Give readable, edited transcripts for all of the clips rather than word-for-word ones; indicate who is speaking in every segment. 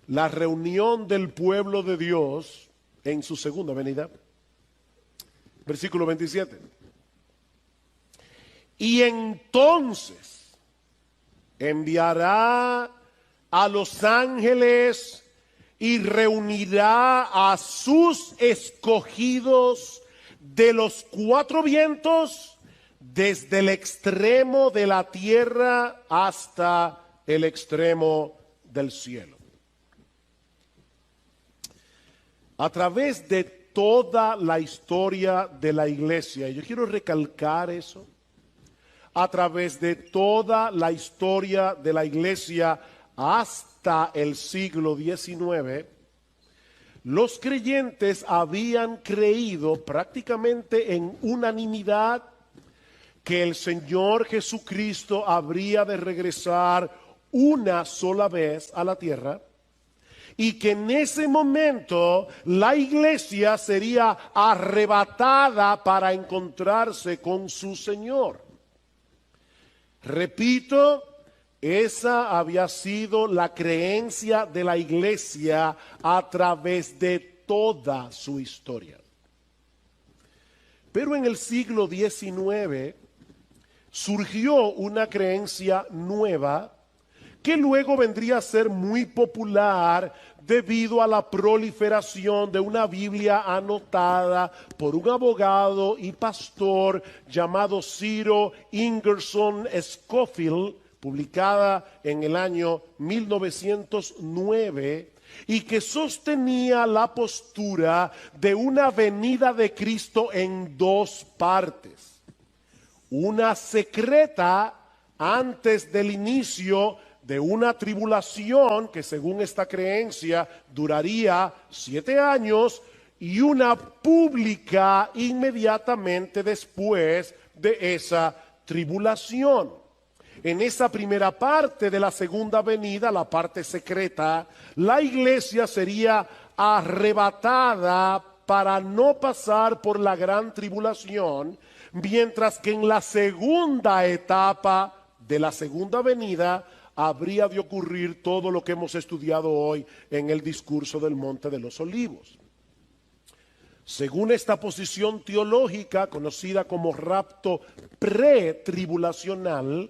Speaker 1: la reunión del pueblo de Dios en su segunda venida. Versículo 27. Y entonces enviará a los ángeles y reunirá a sus escogidos de los cuatro vientos, desde el extremo de la tierra hasta el extremo del cielo. A través de toda la historia de la iglesia, y yo quiero recalcar eso, a través de toda la historia de la iglesia hasta el siglo XIX, los creyentes habían creído prácticamente en unanimidad que el Señor Jesucristo habría de regresar una sola vez a la tierra y que en ese momento la iglesia sería arrebatada para encontrarse con su Señor. Repito, esa había sido la creencia de la iglesia a través de toda su historia. Pero en el siglo XIX surgió una creencia nueva que luego vendría a ser muy popular debido a la proliferación de una Biblia anotada por un abogado y pastor llamado Ciro Ingerson Scofield, publicada en el año 1909, y que sostenía la postura de una venida de Cristo en dos partes. Una secreta antes del inicio de una tribulación que según esta creencia duraría 7 años, y una pública inmediatamente después de esa tribulación. En esa primera parte de la segunda venida, la parte secreta, la iglesia sería arrebatada para no pasar por la gran tribulación, mientras que en la segunda etapa de la segunda venida habría de ocurrir todo lo que hemos estudiado hoy en el discurso del Monte de los Olivos. Según esta posición teológica, conocida como rapto pretribulacional,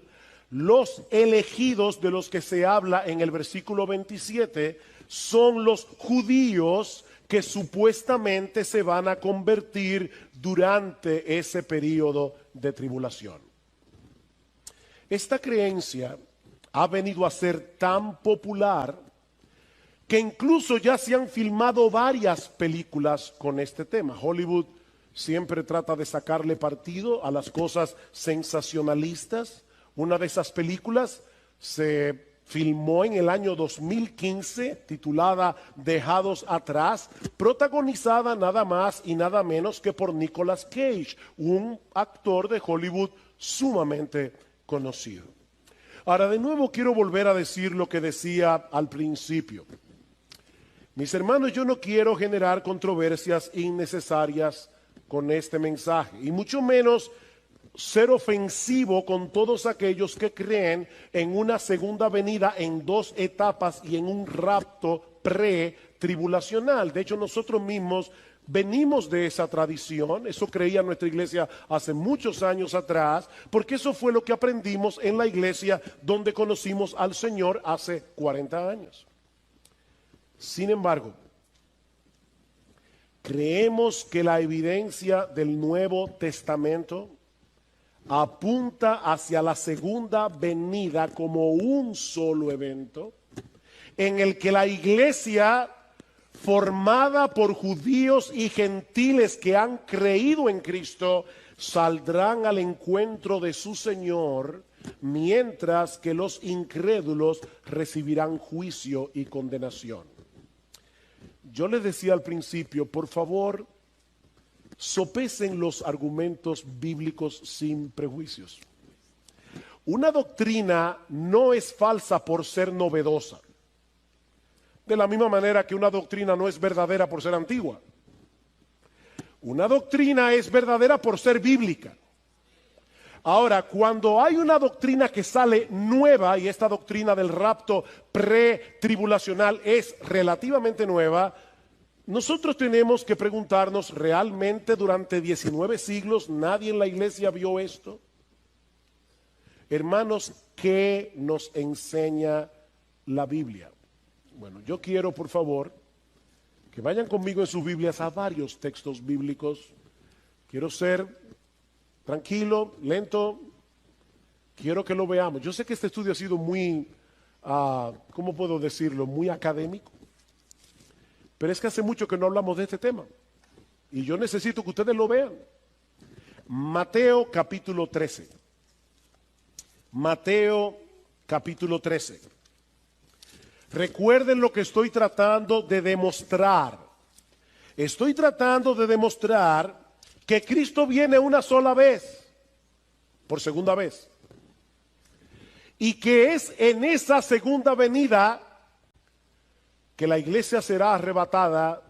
Speaker 1: los elegidos de los que se habla en el versículo 27 son los judíos que supuestamente se van a convertir durante ese periodo de tribulación. Esta creencia ha venido a ser tan popular que incluso ya se han filmado varias películas con este tema. Hollywood siempre trata de sacarle partido a las cosas sensacionalistas. Una de esas películas se filmó en el año 2015, titulada Dejados Atrás, protagonizada nada más y nada menos que por Nicolas Cage, un actor de Hollywood sumamente conocido. Ahora, de nuevo quiero volver a decir lo que decía al principio. Mis hermanos, yo no quiero generar controversias innecesarias con este mensaje, y mucho menos ser ofensivo con todos aquellos que creen en una segunda venida en dos etapas y en un rapto pre-tribulacional. De hecho, nosotros mismos venimos de esa tradición, eso creía nuestra iglesia hace muchos años atrás, porque eso fue lo que aprendimos en la iglesia donde conocimos al Señor hace 40 años. Sin embargo, creemos que la evidencia del Nuevo Testamento apunta hacia la segunda venida como un solo evento en el que la iglesia, formada por judíos y gentiles que han creído en Cristo, saldrán al encuentro de su Señor, mientras que los incrédulos recibirán juicio y condenación. Yo les decía al principio, por favor, sopesen los argumentos bíblicos sin prejuicios. Una doctrina no es falsa por ser novedosa, de la misma manera que una doctrina no es verdadera por ser antigua. Una doctrina es verdadera por ser bíblica. Ahora, cuando hay una doctrina que sale nueva, y esta doctrina del rapto pretribulacional es relativamente nueva, nosotros tenemos que preguntarnos, ¿realmente durante 19 siglos nadie en la iglesia vio esto? Hermanos, ¿qué nos enseña la Biblia? Bueno, yo quiero, por favor, que vayan conmigo en sus Biblias a varios textos bíblicos. Quiero ser tranquilo, lento, quiero que lo veamos. Yo sé que este estudio ha sido muy, ¿cómo puedo decirlo? Muy académico. Pero es que hace mucho que no hablamos de este tema. Y yo necesito que ustedes lo vean. Mateo capítulo 13. Mateo capítulo 13. Recuerden lo que estoy tratando de demostrar. Estoy tratando de demostrar que Cristo viene una sola vez, por segunda vez. Y que es en esa segunda venida que la iglesia será arrebatada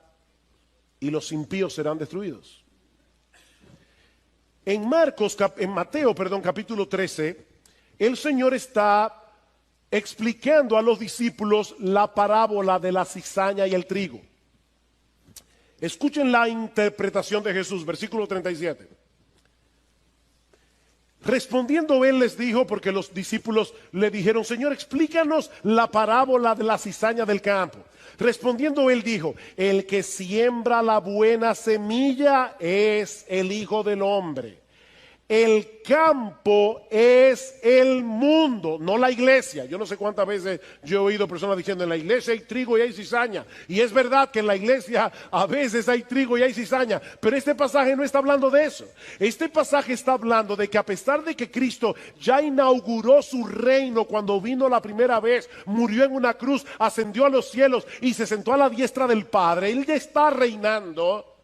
Speaker 1: y los impíos serán destruidos. En Mateo, capítulo 13, el Señor está explicando a los discípulos la parábola de la cizaña y el trigo. Escuchen la interpretación de Jesús, versículo 37. Respondiendo él les dijo, porque los discípulos le dijeron, Señor, explícanos la parábola de la cizaña del campo. Respondiendo él dijo, el que siembra la buena semilla es el Hijo del Hombre. El campo es el mundo, no la iglesia. Yo no sé cuántas veces yo he oído personas diciendo, en la iglesia hay trigo y hay cizaña. Y es verdad que en la iglesia a veces hay trigo y hay cizaña, pero este pasaje no está hablando de eso. Este pasaje está hablando de que a pesar de que Cristo ya inauguró su reino cuando vino la primera vez, murió en una cruz, ascendió a los cielos y se sentó a la diestra del Padre, Él ya está reinando.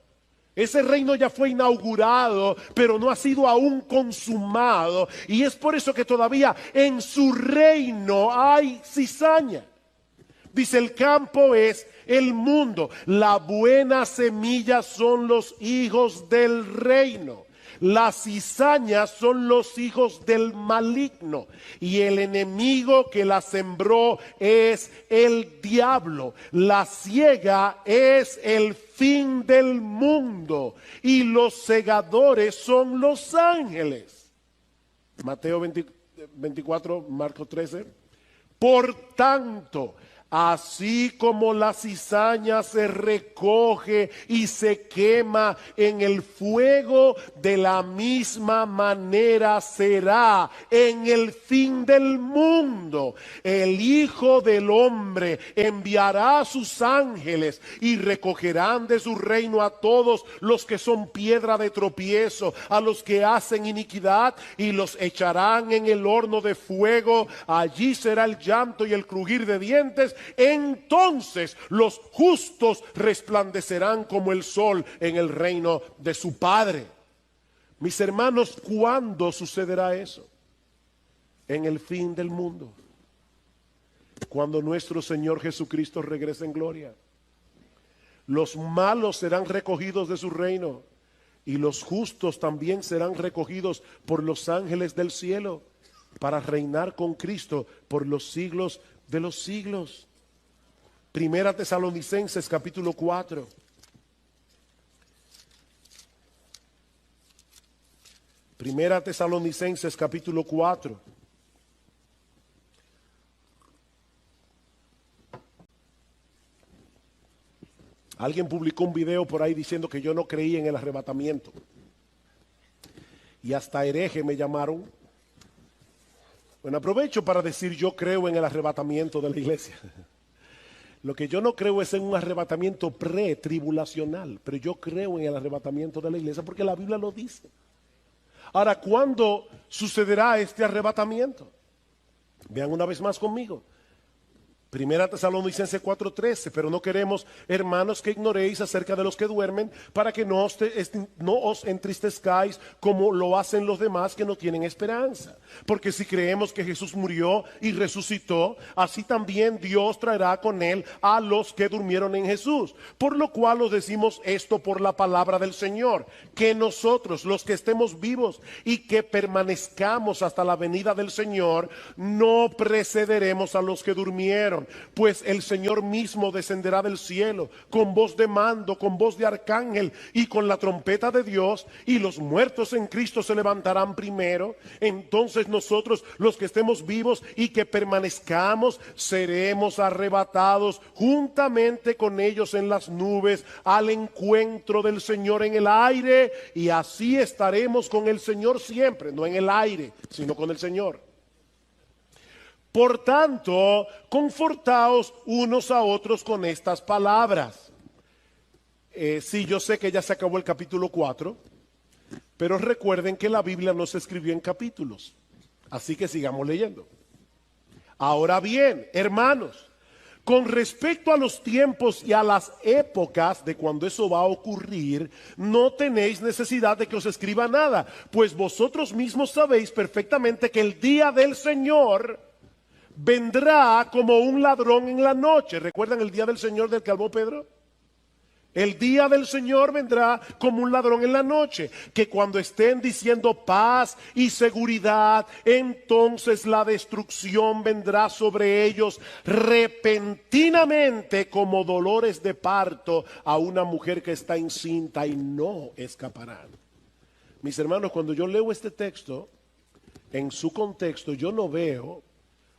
Speaker 1: Ese reino ya fue inaugurado, pero no ha sido aún consumado. Y es por eso que todavía en su reino hay cizaña. Dice, el campo es el mundo. La buena semilla son los hijos del reino. Las cizañas son los hijos del maligno. Y el enemigo que la sembró es el diablo. La siega es el fin del mundo. Y los segadores son los ángeles. Mateo 24, Marcos 13. Por tanto, así como la cizaña se recoge y se quema en el fuego, de la misma manera será en el fin del mundo. El Hijo del Hombre enviará a sus ángeles y recogerán de su reino a todos los que son piedra de tropiezo, a los que hacen iniquidad, y los echarán en el horno de fuego. Allí será el llanto y el crujir de dientes. Entonces los justos resplandecerán como el sol en el reino de su Padre. Mis hermanos, ¿cuándo sucederá eso? En el fin del mundo. Cuando nuestro Señor Jesucristo regrese en gloria. Los malos serán recogidos de su reino y los justos también serán recogidos por los ángeles del cielo para reinar con Cristo por los siglos de los siglos. Primera Tesalonicenses capítulo 4. Primera Tesalonicenses capítulo 4. Alguien publicó un video por ahí diciendo que yo no creía en el arrebatamiento. Y hasta hereje me llamaron. Bueno, aprovecho para decir, yo creo en el arrebatamiento de la iglesia. Lo que yo no creo es en un arrebatamiento pretribulacional, pero yo creo en el arrebatamiento de la iglesia porque la Biblia lo dice. Ahora, ¿cuándo sucederá este arrebatamiento? Vean una vez más conmigo. Primera Tesalonicenses 4:13, pero no queremos, hermanos, que ignoréis acerca de los que duermen, para que no os entristezcáis como lo hacen los demás que no tienen esperanza. Porque si creemos que Jesús murió y resucitó, así también Dios traerá con él a los que durmieron en Jesús. Por lo cual os decimos esto por la palabra del Señor, que nosotros, los que estemos vivos y que permanezcamos hasta la venida del Señor, no precederemos a los que durmieron. Pues el Señor mismo descenderá del cielo con voz de mando, con voz de arcángel y con la trompeta de Dios, y los muertos en Cristo se levantarán primero. Entonces nosotros, los que estemos vivos y que permanezcamos, seremos arrebatados juntamente con ellos en las nubes al encuentro del Señor en el aire, y así estaremos con el Señor siempre, no en el aire, sino con el Señor. Por tanto, confortaos unos a otros con estas palabras. Sí, yo sé que ya se acabó el capítulo 4, pero recuerden que la Biblia no se escribió en capítulos, así que sigamos leyendo. Ahora bien, hermanos, con respecto a los tiempos y a las épocas de cuando eso va a ocurrir, no tenéis necesidad de que os escriba nada, pues vosotros mismos sabéis perfectamente que el día del Señor vendrá como un ladrón en la noche. ¿Recuerdan el día del Señor del que habló Pedro? El día del Señor vendrá como un ladrón en la noche, que cuando estén diciendo paz y seguridad, entonces la destrucción vendrá sobre ellos repentinamente como dolores de parto a una mujer que está encinta, y no escaparán. Mis hermanos, cuando yo leo este texto, en su contexto, yo no veo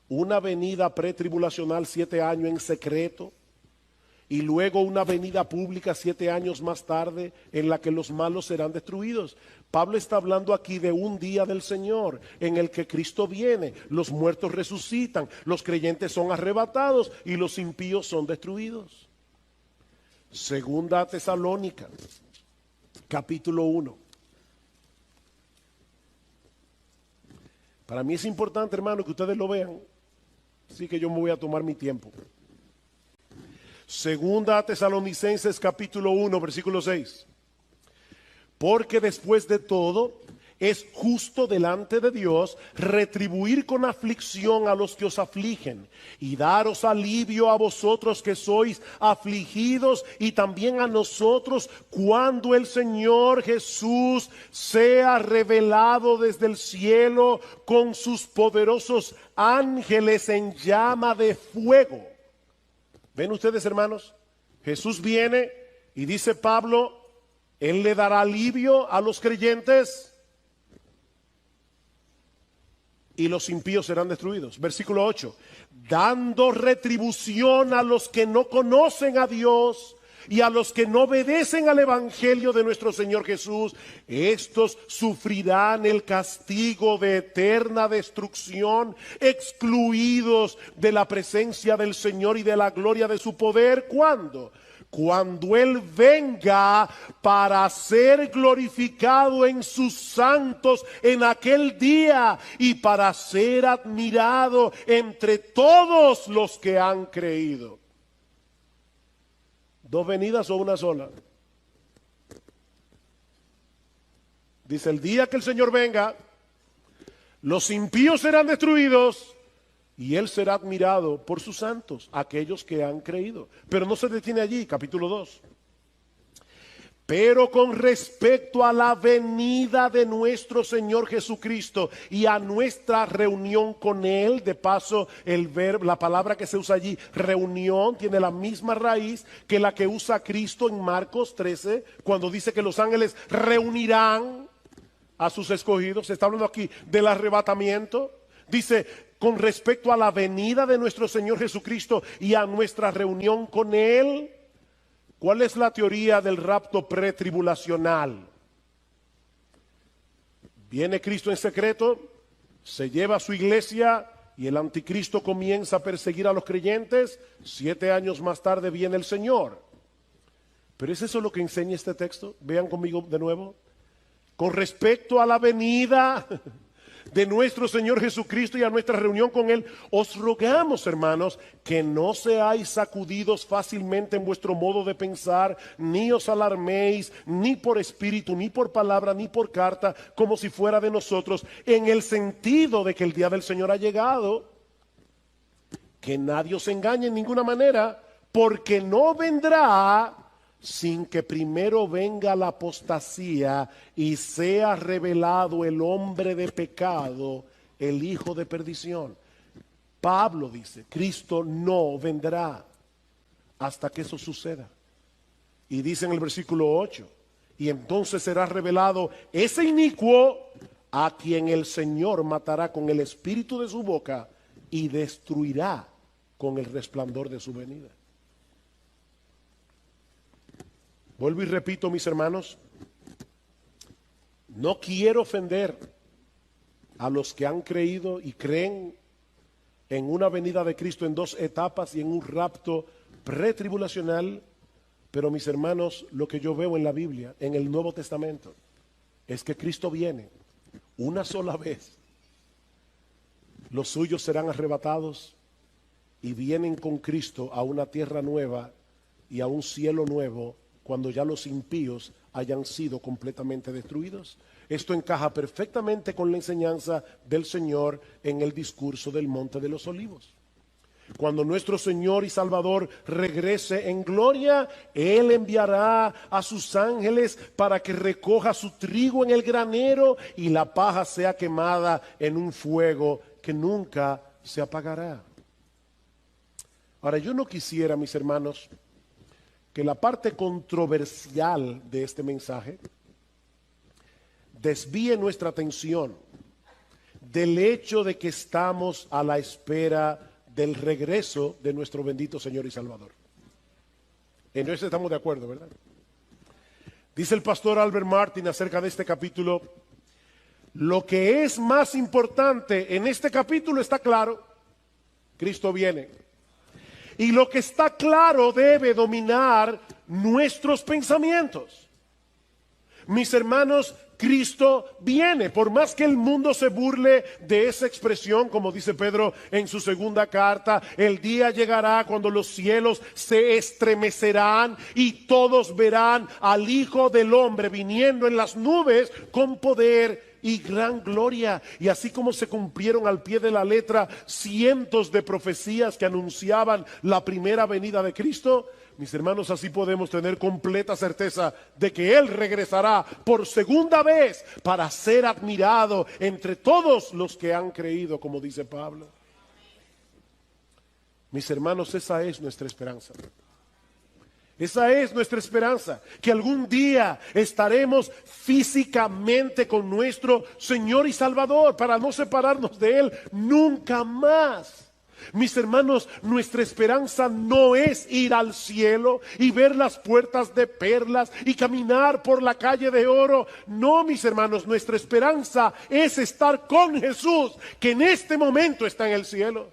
Speaker 1: una venida pretribulacional 7 años en secreto y luego una venida pública 7 años más tarde en la que los malos serán destruidos. Pablo está hablando aquí de un día del Señor en el que Cristo viene, los muertos resucitan, los creyentes son arrebatados y los impíos son destruidos. Segunda Tesalónica, capítulo 1. Para mí es importante, hermano, que ustedes lo vean. Así que yo me voy a tomar mi tiempo. Segunda Tesalonicenses capítulo 1, versículo 6. Porque después de todo es justo delante de Dios retribuir con aflicción a los que os afligen y daros alivio a vosotros que sois afligidos, y también a nosotros cuando el Señor Jesús sea revelado desde el cielo con sus poderosos ángeles en llama de fuego. ¿Ven ustedes, hermanos? Jesús viene y dice Pablo, Él le dará alivio a los creyentes y los impíos serán destruidos. Versículo 8. Dando retribución a los que no conocen a Dios y a los que no obedecen al evangelio de nuestro Señor Jesús, estos sufrirán el castigo de eterna destrucción, excluidos de la presencia del Señor y de la gloria de su poder. ¿Cuándo? Cuando Él venga para ser glorificado en sus santos en aquel día y para ser admirado entre todos los que han creído. ¿Dos venidas o una sola? Dice, el día que el Señor venga, los impíos serán destruidos y Él será admirado por sus santos, aquellos que han creído. Pero no se detiene allí, capítulo 2. Pero con respecto a la venida de nuestro Señor Jesucristo y a nuestra reunión con Él, de paso la palabra que se usa allí, reunión, tiene la misma raíz que la que usa Cristo en Marcos 13, cuando dice que los ángeles reunirán a sus escogidos. Se está hablando aquí del arrebatamiento. Dice, con respecto a la venida de nuestro Señor Jesucristo y a nuestra reunión con Él. ¿Cuál es la teoría del rapto pretribulacional? Viene Cristo en secreto, se lleva a su iglesia y el anticristo comienza a perseguir a los creyentes. 7 años más tarde viene el Señor. ¿Pero es eso lo que enseña este texto? Vean conmigo de nuevo. Con respecto a la venida de nuestro Señor Jesucristo y a nuestra reunión con Él, os rogamos, hermanos, que no seáis sacudidos fácilmente en vuestro modo de pensar, ni os alarméis, ni por espíritu, ni por palabra, ni por carta, como si fuera de nosotros, en el sentido de que el día del Señor ha llegado. Que nadie os engañe en ninguna manera, porque no vendrá sin que primero venga la apostasía y sea revelado el hombre de pecado, el hijo de perdición. Pablo dice, Cristo no vendrá hasta que eso suceda. Y dice en el versículo 8, y entonces será revelado ese inicuo a quien el Señor matará con el espíritu de su boca y destruirá con el resplandor de su venida. Vuelvo y repito, mis hermanos, no quiero ofender a los que han creído y creen en una venida de Cristo en dos etapas y en un rapto pretribulacional, pero mis hermanos, lo que yo veo en la Biblia, en el Nuevo Testamento, es que Cristo viene una sola vez. Los suyos serán arrebatados y vienen con Cristo a una tierra nueva y a un cielo nuevo, cuando ya los impíos hayan sido completamente destruidos. Esto encaja perfectamente con la enseñanza del Señor en el discurso del Monte de los Olivos. Cuando nuestro Señor y Salvador regrese en gloria, Él enviará a sus ángeles para que recoja su trigo en el granero y la paja sea quemada en un fuego que nunca se apagará. Ahora, yo no quisiera, mis hermanos, que la parte controversial de este mensaje desvíe nuestra atención del hecho de que estamos a la espera del regreso de nuestro bendito Señor y Salvador. En eso estamos de acuerdo, ¿verdad? Dice el pastor Albert Martin acerca de este capítulo: lo que es más importante en este capítulo está claro: Cristo viene. Y lo que está claro debe dominar nuestros pensamientos. Mis hermanos, Cristo viene. Por más que el mundo se burle de esa expresión, como dice Pedro en su segunda carta, el día llegará cuando los cielos se estremecerán y todos verán al Hijo del Hombre viniendo en las nubes con poder y gran gloria. Y así como se cumplieron al pie de la letra cientos de profecías que anunciaban la primera venida de Cristo, mis hermanos, así podemos tener completa certeza de que Él regresará por segunda vez para ser admirado entre todos los que han creído, como dice Pablo. Mis hermanos, esa es nuestra esperanza. Esa es nuestra esperanza, que algún día estaremos físicamente con nuestro Señor y Salvador para no separarnos de Él nunca más. Mis hermanos, nuestra esperanza no es ir al cielo y ver las puertas de perlas y caminar por la calle de oro. No, mis hermanos, nuestra esperanza es estar con Jesús, que en este momento está en el cielo.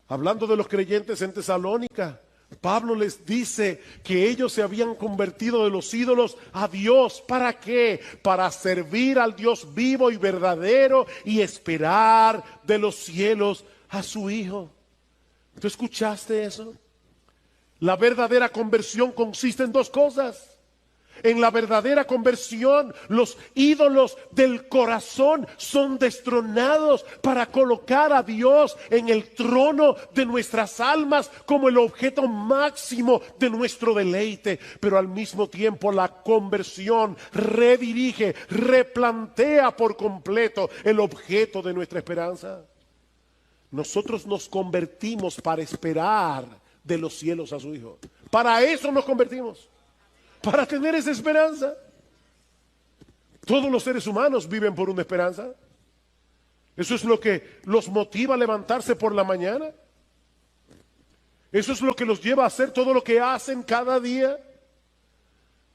Speaker 1: Hablando de los creyentes en Tesalónica, Pablo les dice que ellos se habían convertido de los ídolos a Dios. ¿Para qué? Para servir al Dios vivo y verdadero y esperar de los cielos a su Hijo. ¿Tú escuchaste eso? La verdadera conversión consiste en dos cosas. En la verdadera conversión, los ídolos del corazón son destronados para colocar a Dios en el trono de nuestras almas como el objeto máximo de nuestro deleite. Pero al mismo tiempo la conversión redirige, replantea por completo el objeto de nuestra esperanza. Nosotros nos convertimos para esperar de los cielos a su Hijo. Para eso nos convertimos. Para tener esa esperanza. Todos los seres humanos viven por una esperanza. Eso es lo que los motiva a levantarse por la mañana. Eso es lo que los lleva a hacer todo lo que hacen cada día.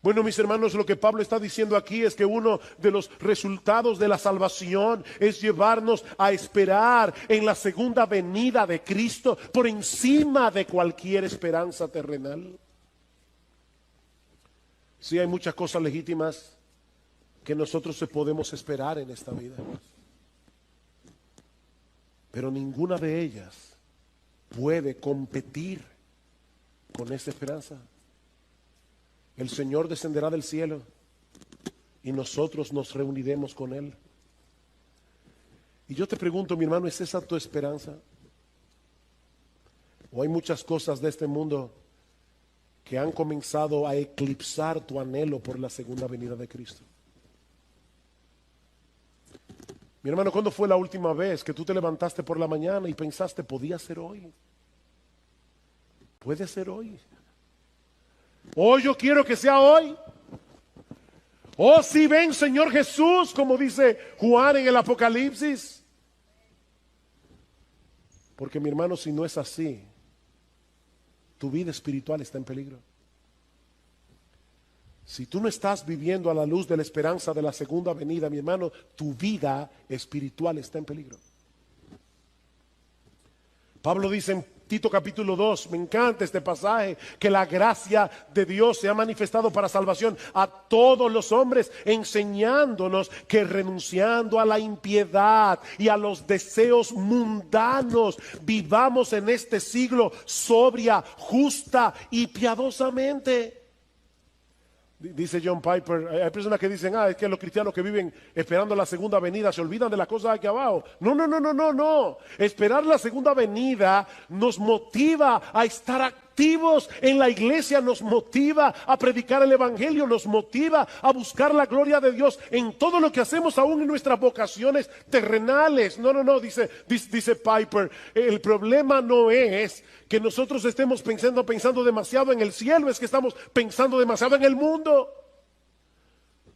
Speaker 1: Bueno, mis hermanos, lo que Pablo está diciendo aquí es que uno de los resultados de la salvación es llevarnos a esperar en la segunda venida de Cristo por encima de cualquier esperanza terrenal. Sí, hay muchas cosas legítimas que nosotros podemos esperar en esta vida. Pero ninguna de ellas puede competir con esa esperanza. El Señor descenderá del cielo y nosotros nos reuniremos con Él. Y yo te pregunto, mi hermano, ¿es esa tu esperanza? ¿O hay muchas cosas de este mundo que han comenzado a eclipsar tu anhelo por la segunda venida de Cristo? Mi hermano, ¿cuándo fue la última vez que tú te levantaste por la mañana y pensaste, podía ser hoy? Puede ser hoy. Oh, yo quiero que sea hoy. Oh, si ven, Señor Jesús, como dice Juan en el Apocalipsis. Porque mi hermano, si no es así, tu vida espiritual está en peligro. Si tú no estás viviendo a la luz de la esperanza de la segunda venida, mi hermano, tu vida espiritual está en peligro. Pablo dice en Tito capítulo 2, me encanta este pasaje, que la gracia de Dios se ha manifestado para salvación a todos los hombres, enseñándonos que renunciando a la impiedad y a los deseos mundanos, vivamos en este siglo sobria, justa y piadosamente. Dice John Piper, hay personas que dicen, es que los cristianos que viven esperando la segunda venida se olvidan de las cosas aquí abajo. No. Esperar la segunda venida nos motiva a estar activos en la iglesia, nos motiva a predicar el evangelio, nos motiva a buscar la gloria de Dios en todo lo que hacemos, aún en nuestras vocaciones terrenales. No, dice Piper, el problema no es que nosotros estemos pensando demasiado en el cielo, es que estamos pensando demasiado en el mundo.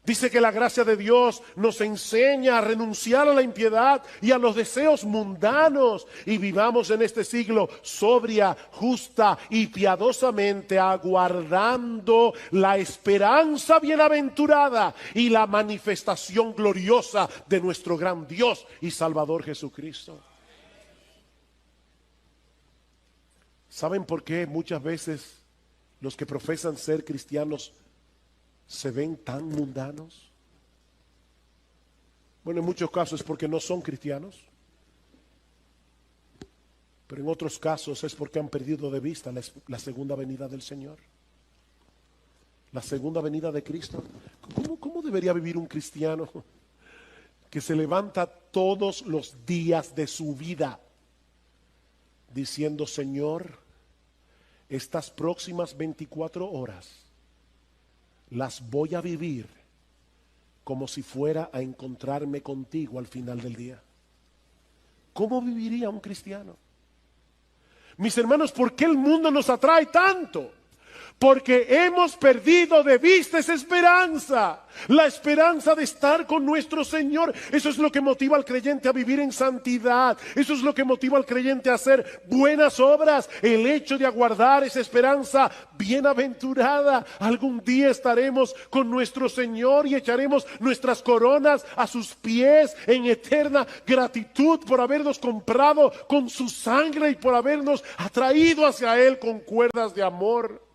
Speaker 1: Dice que la gracia de Dios nos enseña a renunciar a la impiedad y a los deseos mundanos y vivamos en este siglo sobria, justa y piadosamente, aguardando la esperanza bienaventurada y la manifestación gloriosa de nuestro gran Dios y Salvador Jesucristo. ¿Saben por qué muchas veces los que profesan ser cristianos se ven tan mundanos? Bueno, en muchos casos es porque no son cristianos, pero en otros casos es porque han perdido de vista la segunda venida del Señor, la segunda venida de Cristo. ¿Cómo debería vivir un cristiano que se levanta todos los días de su vida diciendo, Señor, estas próximas 24 horas las voy a vivir como si fuera a encontrarme contigo al final del día? ¿Cómo viviría un cristiano? Mis hermanos, ¿por qué el mundo nos atrae tanto? Porque hemos perdido de vista esa esperanza, la esperanza de estar con nuestro Señor. Eso es lo que motiva al creyente a vivir en santidad. Eso es lo que motiva al creyente a hacer buenas obras. El hecho de aguardar esa esperanza bienaventurada. Algún día estaremos con nuestro Señor y echaremos nuestras coronas a sus pies en eterna gratitud por habernos comprado con su sangre y por habernos atraído hacia Él con cuerdas de amor.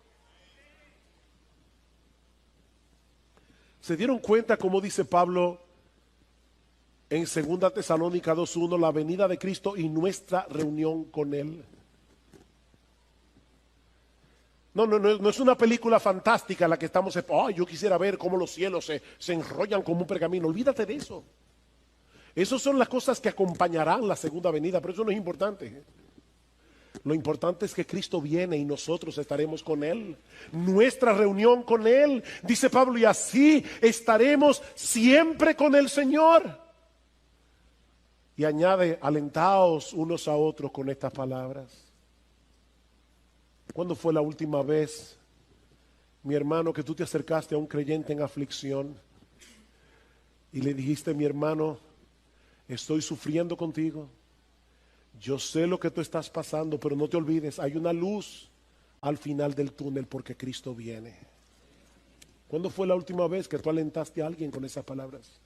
Speaker 1: ¿Se dieron cuenta, como dice Pablo en 2 Tesalónica 2:1, la venida de Cristo y nuestra reunión con Él? No es una película fantástica la que estamos, yo quisiera ver cómo los cielos se enrollan como un pergamino. Olvídate de eso. Esas son las cosas que acompañarán la segunda venida, pero eso no es importante. Lo importante es que Cristo viene y nosotros estaremos con Él. Nuestra reunión con Él, dice Pablo, y así estaremos siempre con el Señor. Y añade, alentaos unos a otros con estas palabras. ¿Cuándo fue la última vez, mi hermano, que tú te acercaste a un creyente en aflicción y le dijiste, mi hermano, estoy sufriendo contigo? Yo sé lo que tú estás pasando, pero no te olvides, hay una luz al final del túnel porque Cristo viene. ¿Cuándo fue la última vez que tú alentaste a alguien con esas palabras?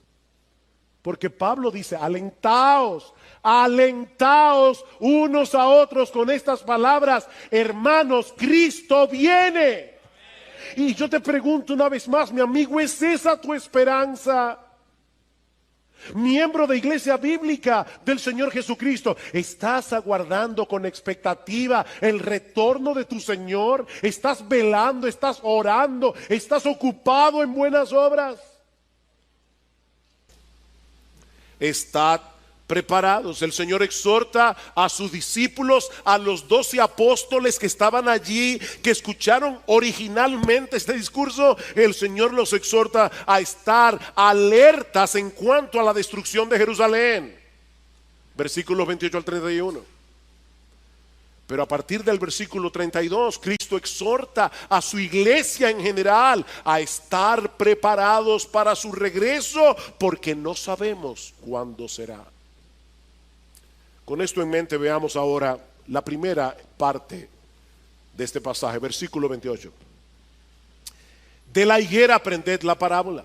Speaker 1: Porque Pablo dice, alentaos unos a otros con estas palabras. Hermanos, Cristo viene. Y yo te pregunto una vez más, mi amigo, ¿es esa tu esperanza? Miembro de Iglesia Bíblica del Señor Jesucristo, ¿estás aguardando con expectativa el retorno de tu Señor? ¿Estás velando, estás orando, estás ocupado en buenas obras? Estad preparados. El Señor exhorta a sus discípulos, a los 12 apóstoles que estaban allí, que escucharon originalmente este discurso. El Señor los exhorta a estar alertas en cuanto a la destrucción de Jerusalén. Versículos 28 al 31. Pero a partir del versículo 32, Cristo exhorta a su iglesia en general a estar preparados para su regreso, porque no sabemos cuándo será. Con esto en mente, veamos ahora la primera parte de este pasaje, versículo 28. De la higuera aprended la parábola.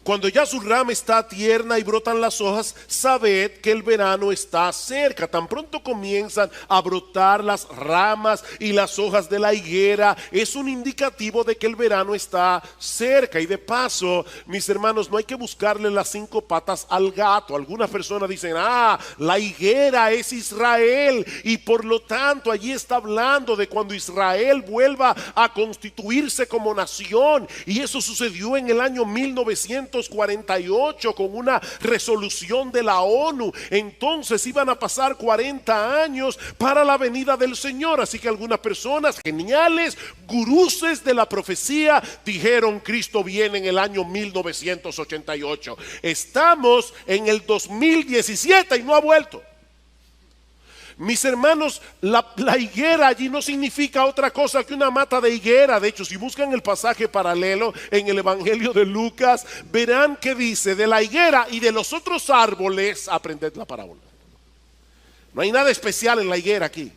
Speaker 1: Cuando ya su rama está tierna y brotan las hojas, sabed que el verano está cerca. Tan pronto comienzan a brotar las ramas y las hojas de la higuera, es un indicativo de que el verano está cerca. Y de paso, mis hermanos, no hay que buscarle las 5 patas al gato. Algunas personas dicen, la higuera es Israel, y por lo tanto allí está hablando de cuando Israel vuelva a constituirse como nación. Y eso sucedió en el año 1948 con una resolución de la ONU. Entonces iban a pasar 40 años para la venida del Señor. Así que algunas personas geniales, guruses de la profecía, dijeron: Cristo viene en el año 1988. Estamos en el 2017 y no ha vuelto. Mis hermanos, la higuera allí no significa otra cosa que una mata de higuera. De hecho, si buscan el pasaje paralelo en el Evangelio de Lucas, verán que dice: de la higuera y de los otros árboles aprended la parábola. No hay nada especial en la higuera aquí.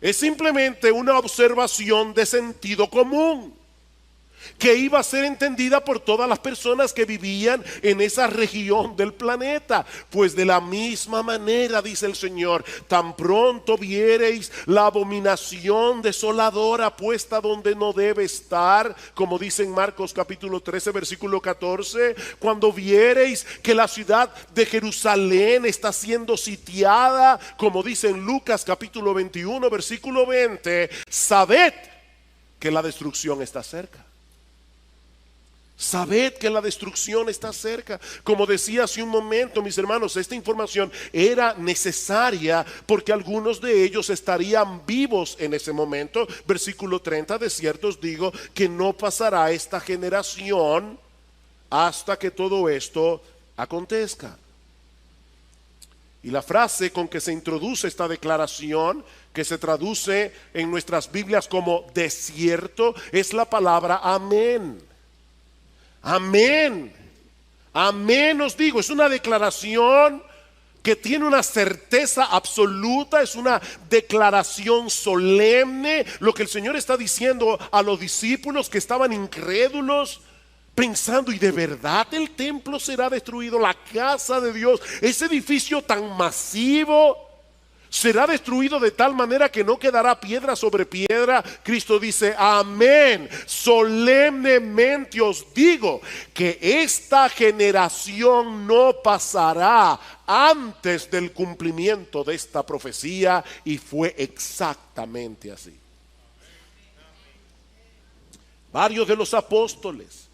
Speaker 1: Es simplemente una observación de sentido común, que iba a ser entendida por todas las personas que vivían en esa región del planeta. Pues de la misma manera, dice el Señor, tan pronto viereis la abominación desoladora puesta donde no debe estar, como dice en Marcos capítulo 13 versículo 14, cuando viereis que la ciudad de Jerusalén está siendo sitiada, como dice en Lucas capítulo 21 versículo 20, sabed que la destrucción está cerca. Sabed que la destrucción está cerca. Como decía hace un momento, mis hermanos, esta información era necesaria porque algunos de ellos estarían vivos en ese momento. Versículo 30, de cierto os digo que no pasará esta generación hasta que todo esto acontezca. Y la frase con que se introduce esta declaración, que se traduce en nuestras Biblias como desierto, es la palabra amén. Amén, amén os digo. Es una declaración que tiene una certeza absoluta, es una declaración solemne. Lo que el Señor está diciendo a los discípulos que estaban incrédulos, pensando: ¿y de verdad el templo será destruido? La casa de Dios, ese edificio tan masivo, será destruido de tal manera que no quedará piedra sobre piedra. Cristo dice: amén, solemnemente os digo que esta generación no pasará antes del cumplimiento de esta profecía. Y fue exactamente así. Varios de los apóstoles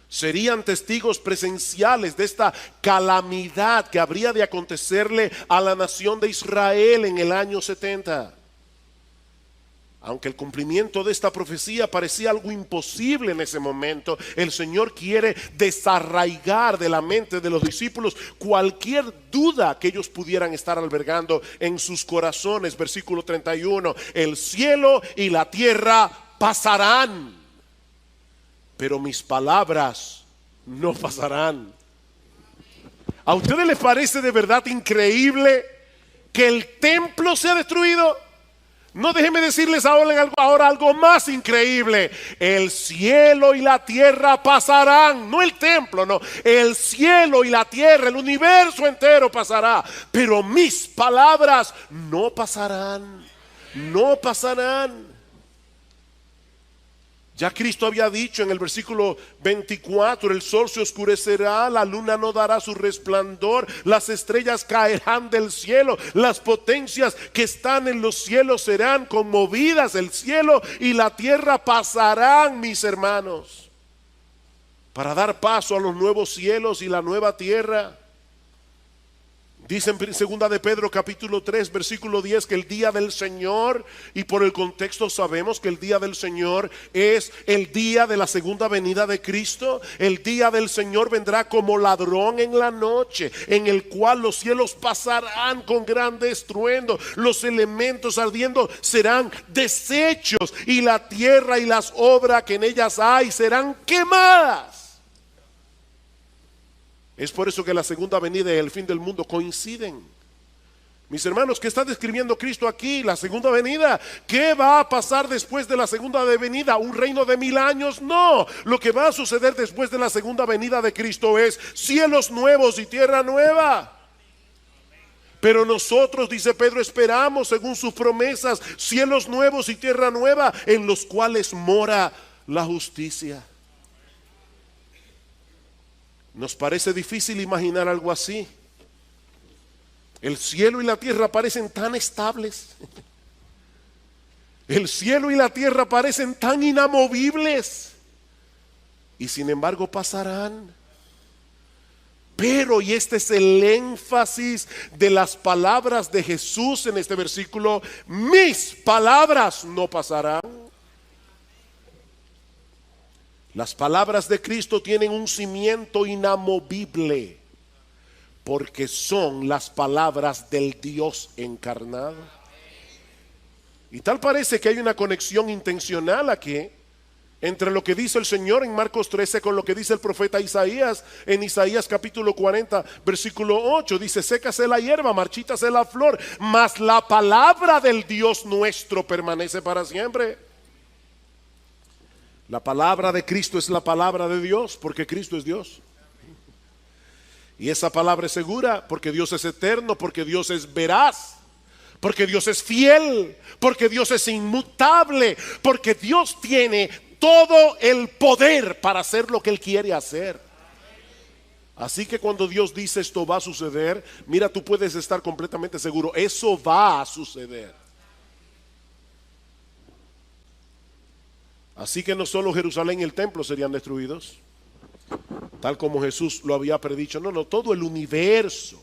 Speaker 1: serían testigos presenciales de esta calamidad que habría de acontecerle a la nación de Israel en el año 70. Aunque el cumplimiento de esta profecía parecía algo imposible en ese momento, el Señor quiere desarraigar de la mente de los discípulos cualquier duda que ellos pudieran estar albergando en sus corazones. Versículo 31, el cielo y la tierra pasarán, pero mis palabras no pasarán. ¿A ustedes les parece de verdad increíble que el templo sea destruido? No, déjenme decirles ahora algo más increíble. El cielo y la tierra pasarán. No el templo, no. El cielo y la tierra, el universo entero pasará. Pero mis palabras no pasarán. No pasarán. Ya Cristo había dicho en el versículo 24, el sol se oscurecerá, la luna no dará su resplandor, las estrellas caerán del cielo, las potencias que están en los cielos serán conmovidas, el cielo y la tierra pasarán, mis hermanos, para dar paso a los nuevos cielos y la nueva tierra. Dice en 2 de Pedro capítulo 3 versículo 10 que el día del Señor, y por el contexto sabemos que el día del Señor es el día de la segunda venida de Cristo. El día del Señor vendrá como ladrón en la noche, en el cual los cielos pasarán con grande estruendo, los elementos ardiendo serán deshechos, y la tierra y las obras que en ellas hay serán quemadas. Es por eso que la segunda venida y el fin del mundo coinciden. Mis hermanos, ¿qué está describiendo Cristo aquí? La segunda venida. ¿Qué va a pasar después de la segunda venida? ¿Un reino de 1000 años? No. Lo que va a suceder después de la segunda venida de Cristo es cielos nuevos y tierra nueva. Pero nosotros, dice Pedro, esperamos según sus promesas cielos nuevos y tierra nueva, en los cuales mora la justicia. Nos parece difícil imaginar algo así. El cielo y la tierra parecen tan estables. El cielo y la tierra parecen tan inamovibles. Y sin embargo pasarán. Pero, y este es el énfasis de las palabras de Jesús en este versículo, mis palabras no pasarán. Las palabras de Cristo tienen un cimiento inamovible, porque son las palabras del Dios encarnado. Y tal parece que hay una conexión intencional aquí entre lo que dice el Señor en Marcos 13 con lo que dice el profeta Isaías en Isaías capítulo 40 versículo 8. Dice: sécase la hierba, marchítase la flor, mas la palabra del Dios nuestro permanece para siempre. La palabra de Cristo es la palabra de Dios, porque Cristo es Dios. Y esa palabra es segura, porque Dios es eterno, porque Dios es veraz, porque Dios es fiel, porque Dios es inmutable, porque Dios tiene todo el poder para hacer lo que Él quiere hacer. Así que cuando Dios dice esto va a suceder, mira, tú puedes estar completamente seguro, eso va a suceder. Así que no solo Jerusalén y el templo serían destruidos, tal como Jesús lo había predicho. No, todo el universo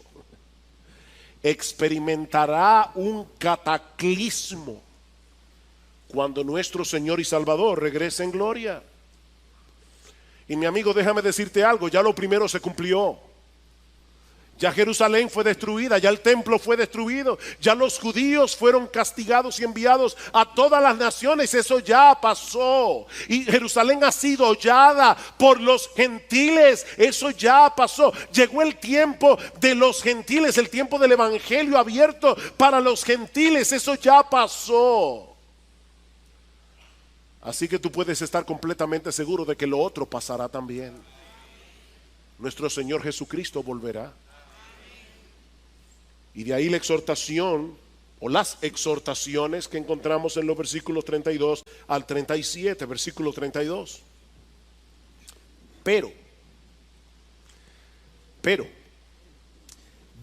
Speaker 1: experimentará un cataclismo cuando nuestro Señor y Salvador regrese en gloria. Y mi amigo, déjame decirte algo, ya lo primero se cumplió. Ya Jerusalén fue destruida, ya el templo fue destruido, ya los judíos fueron castigados y enviados a todas las naciones, eso ya pasó. Y Jerusalén ha sido hollada por los gentiles, eso ya pasó. Llegó el tiempo de los gentiles, el tiempo del evangelio abierto para los gentiles, eso ya pasó. Así que tú puedes estar completamente seguro de que lo otro pasará también. Nuestro Señor Jesucristo volverá. Y de ahí la exhortación o las exhortaciones que encontramos en los versículos 32 al 37, versículo 32. Pero,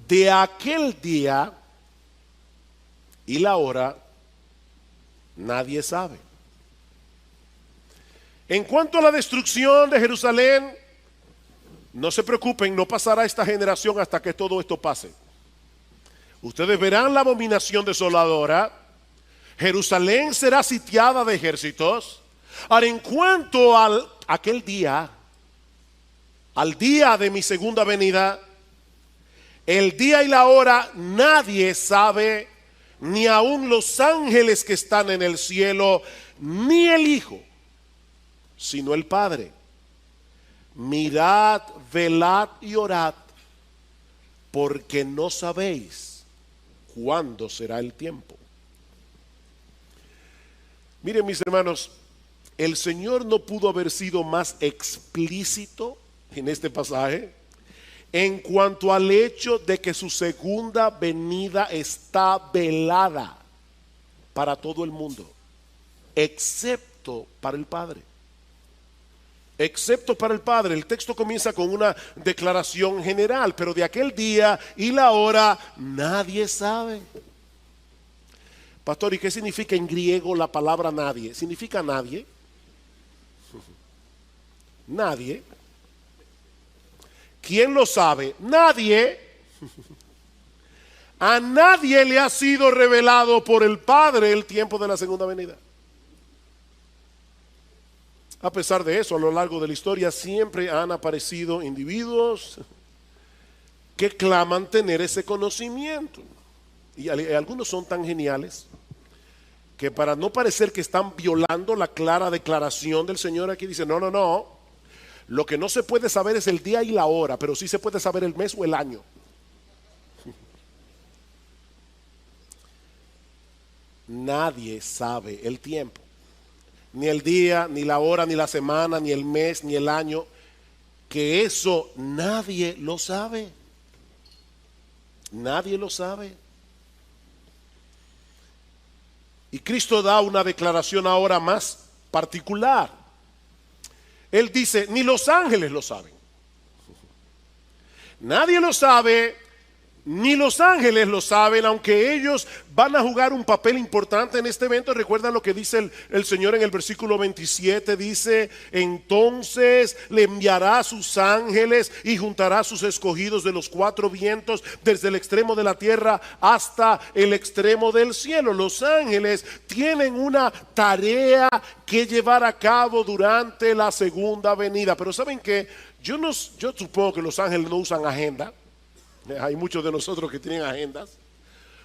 Speaker 1: de aquel día y la hora nadie sabe. En cuanto a la destrucción de Jerusalén, no se preocupen, no pasará esta generación hasta que todo esto pase. Ustedes verán la abominación desoladora. Jerusalén será sitiada de ejércitos. Ahora, en cuanto a aquel día, al día de mi segunda venida, el día y la hora nadie sabe, ni aun los ángeles que están en el cielo, ni el Hijo, sino el Padre. Mirad, velad y orad, porque no sabéis cuándo será el tiempo. Miren, mis hermanos, el Señor no pudo haber sido más explícito en este pasaje en cuanto al hecho de que su segunda venida está velada para todo el mundo, excepto para el Padre. excepto para el Padre. El texto comienza con una declaración general, pero de aquel día y la hora nadie sabe. Pastor, ¿y qué significa en griego la palabra nadie? ¿Significa nadie? Nadie. ¿Quién lo sabe? Nadie. A nadie le ha sido revelado por el Padre el tiempo de la segunda venida. A pesar de eso, a lo largo de la historia siempre han aparecido individuos que claman tener ese conocimiento. Y algunos son tan geniales que, para no parecer que están violando la clara declaración del Señor, aquí dice, no, no, no. Lo que no se puede saber es el día y la hora, pero sí se puede saber el mes o el año. Nadie sabe el tiempo. Ni el día, ni la hora, ni la semana, ni el mes, ni el año. Que eso nadie lo sabe. Nadie lo sabe. Y Cristo da una declaración ahora más particular. Él dice, ni los ángeles lo saben. Nadie lo sabe, ni los ángeles lo saben, aunque ellos van a jugar un papel importante en este evento. Recuerdan lo que dice el Señor en el versículo 27, dice, entonces le enviará a sus ángeles y juntará a sus escogidos de los cuatro vientos, desde el extremo de la tierra hasta el extremo del cielo. Los ángeles tienen una tarea que llevar a cabo durante la segunda venida. Pero ¿saben qué? Yo supongo que los ángeles no usan agenda. Hay muchos de nosotros que tienen agendas.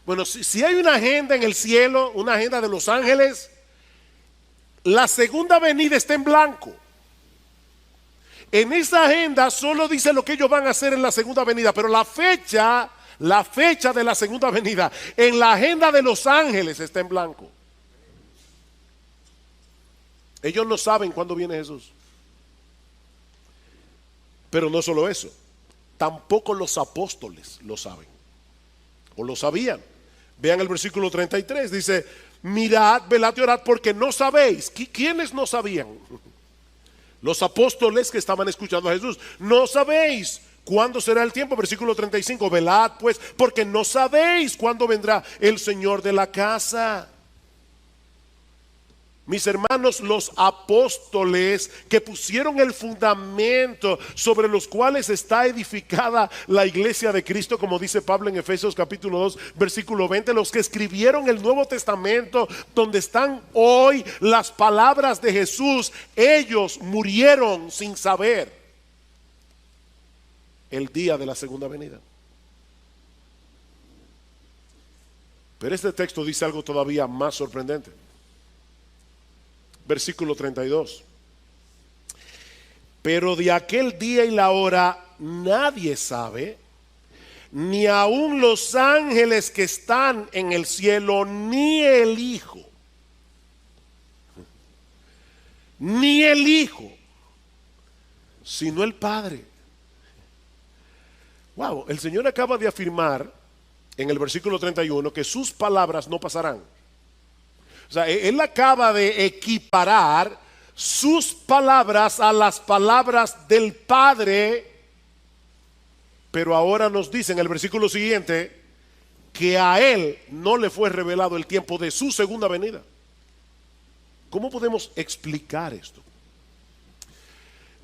Speaker 1: Bueno, si hay una agenda en el cielo, una agenda de los ángeles, la segunda venida está en blanco. En esa agenda solo dice lo que ellos van a hacer en la segunda venida, pero la fecha de la segunda venida en la agenda de los ángeles está en blanco. Ellos no saben cuándo viene Jesús. Pero no solo eso, tampoco los apóstoles lo saben, o lo sabían. Vean el versículo 33, dice, mirad, velad y orad porque no sabéis. ¿Quiénes no sabían? Los apóstoles que estaban escuchando a Jesús. No sabéis cuándo será el tiempo. Versículo 35, velad pues porque no sabéis cuándo vendrá el Señor de la casa. Mis hermanos, los apóstoles que pusieron el fundamento sobre los cuales está edificada la iglesia de Cristo, como dice Pablo en Efesios capítulo 2 versículo 20, los que escribieron el Nuevo Testamento donde están hoy las palabras de Jesús, ellos murieron sin saber el día de la segunda venida. Pero este texto dice algo todavía más sorprendente. Versículo 32. Pero de aquel día y la hora nadie sabe, ni aun los ángeles que están en el cielo, ni el Hijo. Ni el Hijo, sino el Padre. Wow, el Señor acaba de afirmar en el versículo 31 que sus palabras no pasarán. O sea, Él acaba de equiparar sus palabras a las palabras del Padre, pero ahora nos dice en el versículo siguiente que a Él no le fue revelado el tiempo de su segunda venida. ¿Cómo podemos explicar esto?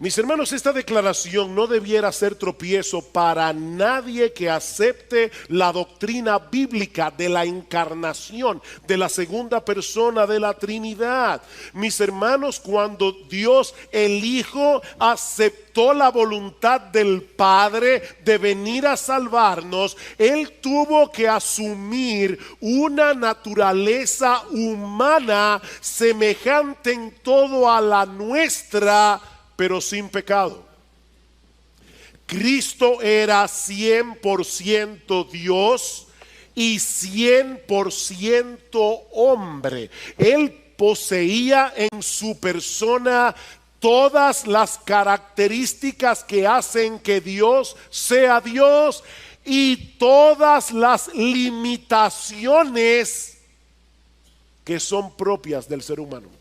Speaker 1: Mis hermanos, esta declaración no debiera ser tropiezo para nadie que acepte la doctrina bíblica de la encarnación, de la segunda persona de la Trinidad. Mis hermanos, cuando Dios el Hijo aceptó la voluntad del Padre de venir a salvarnos, Él tuvo que asumir una naturaleza humana semejante en todo a la nuestra, pero sin pecado. Cristo era 100% Dios y 100% hombre. Él poseía en su persona todas las características que hacen que Dios sea Dios y todas las limitaciones que son propias del ser humano.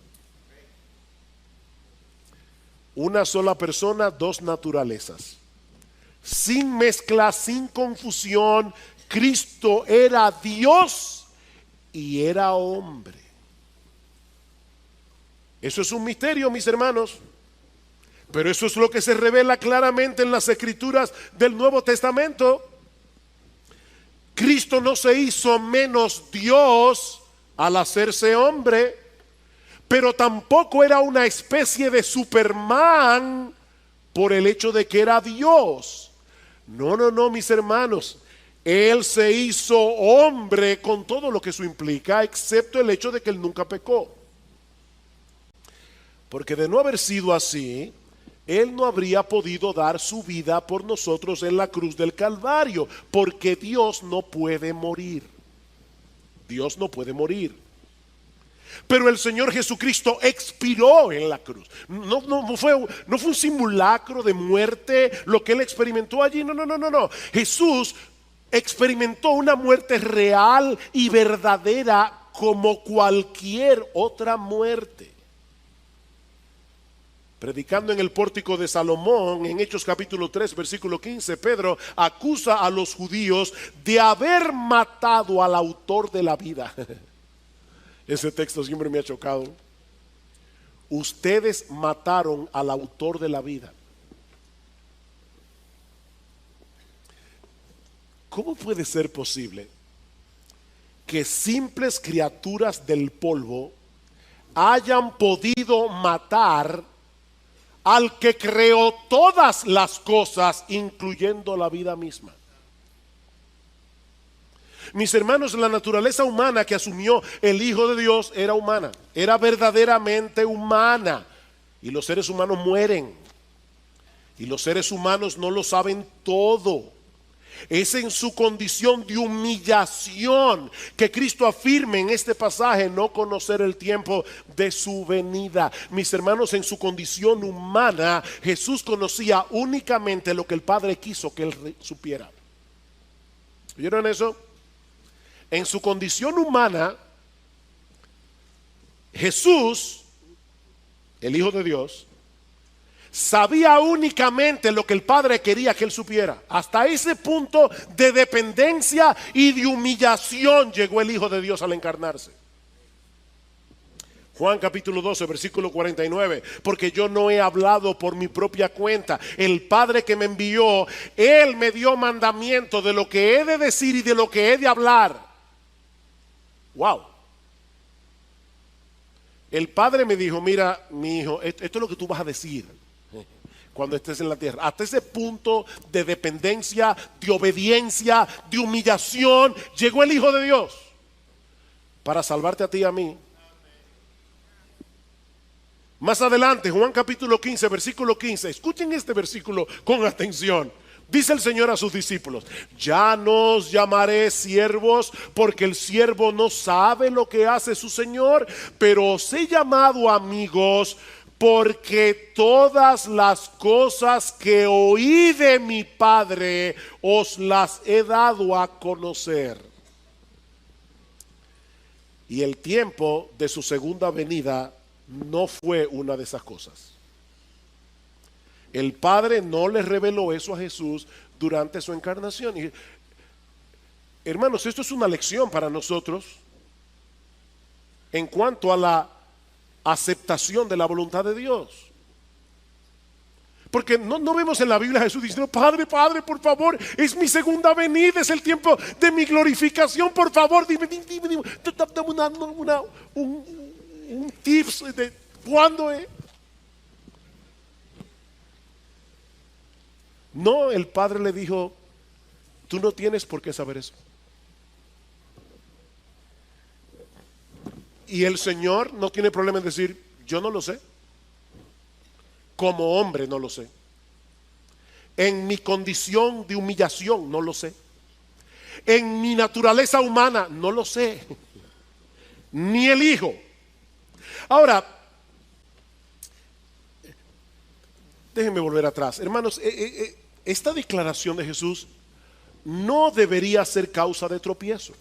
Speaker 1: Una sola persona, dos naturalezas. Sin mezcla, sin confusión, Cristo era Dios y era hombre. Eso es un misterio, mis hermanos. Pero eso es lo que se revela claramente en las escrituras del Nuevo Testamento. Cristo no se hizo menos Dios al hacerse hombre, pero tampoco era una especie de Superman por el hecho de que era Dios. No, no, no, mis hermanos. Él se hizo hombre con todo lo que eso implica, excepto el hecho de que él nunca pecó. Porque de no haber sido así, él no habría podido dar su vida por nosotros en la cruz del Calvario, porque Dios no puede morir. Dios no puede morir. Pero el Señor Jesucristo expiró en la cruz. No fue un simulacro de muerte lo que él experimentó allí. No. Jesús experimentó una muerte real y verdadera como cualquier otra muerte. Predicando en el pórtico de Salomón, en Hechos capítulo 3, versículo 15, Pedro acusa a los judíos de haber matado al autor de la vida. Ese texto siempre me ha chocado. Ustedes mataron al autor de la vida. ¿Cómo puede ser posible que simples criaturas del polvo hayan podido matar al que creó todas las cosas, incluyendo la vida misma? Mis hermanos, la naturaleza humana que asumió el Hijo de Dios era humana, era verdaderamente humana. Y los seres humanos mueren. Y los seres humanos no lo saben todo. Es en su condición de humillación que Cristo afirma en este pasaje no conocer el tiempo de su venida. Mis hermanos, en su condición humana, Jesús conocía únicamente lo que el Padre quiso que él supiera. ¿Oyeron eso? En su condición humana, Jesús, el Hijo de Dios, sabía únicamente lo que el Padre quería que él supiera. Hasta ese punto de dependencia y de humillación llegó el Hijo de Dios al encarnarse. Juan capítulo 12, versículo 49, porque yo no he hablado por mi propia cuenta. El Padre que me envió, Él me dio mandamiento de lo que he de decir y de lo que he de hablar. Wow. El Padre me dijo, mira, mi hijo, esto es lo que tú vas a decir cuando estés en la tierra. Hasta ese punto de dependencia, de obediencia, de humillación, llegó el Hijo de Dios para salvarte a ti y a mí. Más adelante, Juan capítulo 15, versículo 15. Escuchen este versículo con atención. Dice el Señor a sus discípulos: ya no os llamaré siervos, porque el siervo no sabe lo que hace su Señor, pero os he llamado amigos, porque todas las cosas que oí de mi Padre os las he dado a conocer. Y el tiempo de su segunda venida no fue una de esas cosas. El Padre no le reveló eso a Jesús durante su encarnación. Y, hermanos, esto es una lección para nosotros en cuanto a la aceptación de la voluntad de Dios. Porque no vemos en la Biblia a Jesús diciendo: Padre, por favor, es mi segunda venida, es el tiempo de mi glorificación, por favor, dime un tips de cuándo es. No, el Padre le dijo: tú no tienes por qué saber eso. Y el Señor no tiene problema en decir: yo no lo sé. Como hombre no lo sé. En mi condición de humillación no lo sé. En mi naturaleza humana no lo sé. Ni el Hijo. Ahora, déjenme volver atrás. Hermanos, esta declaración de Jesús no debería ser causa de tropiezo.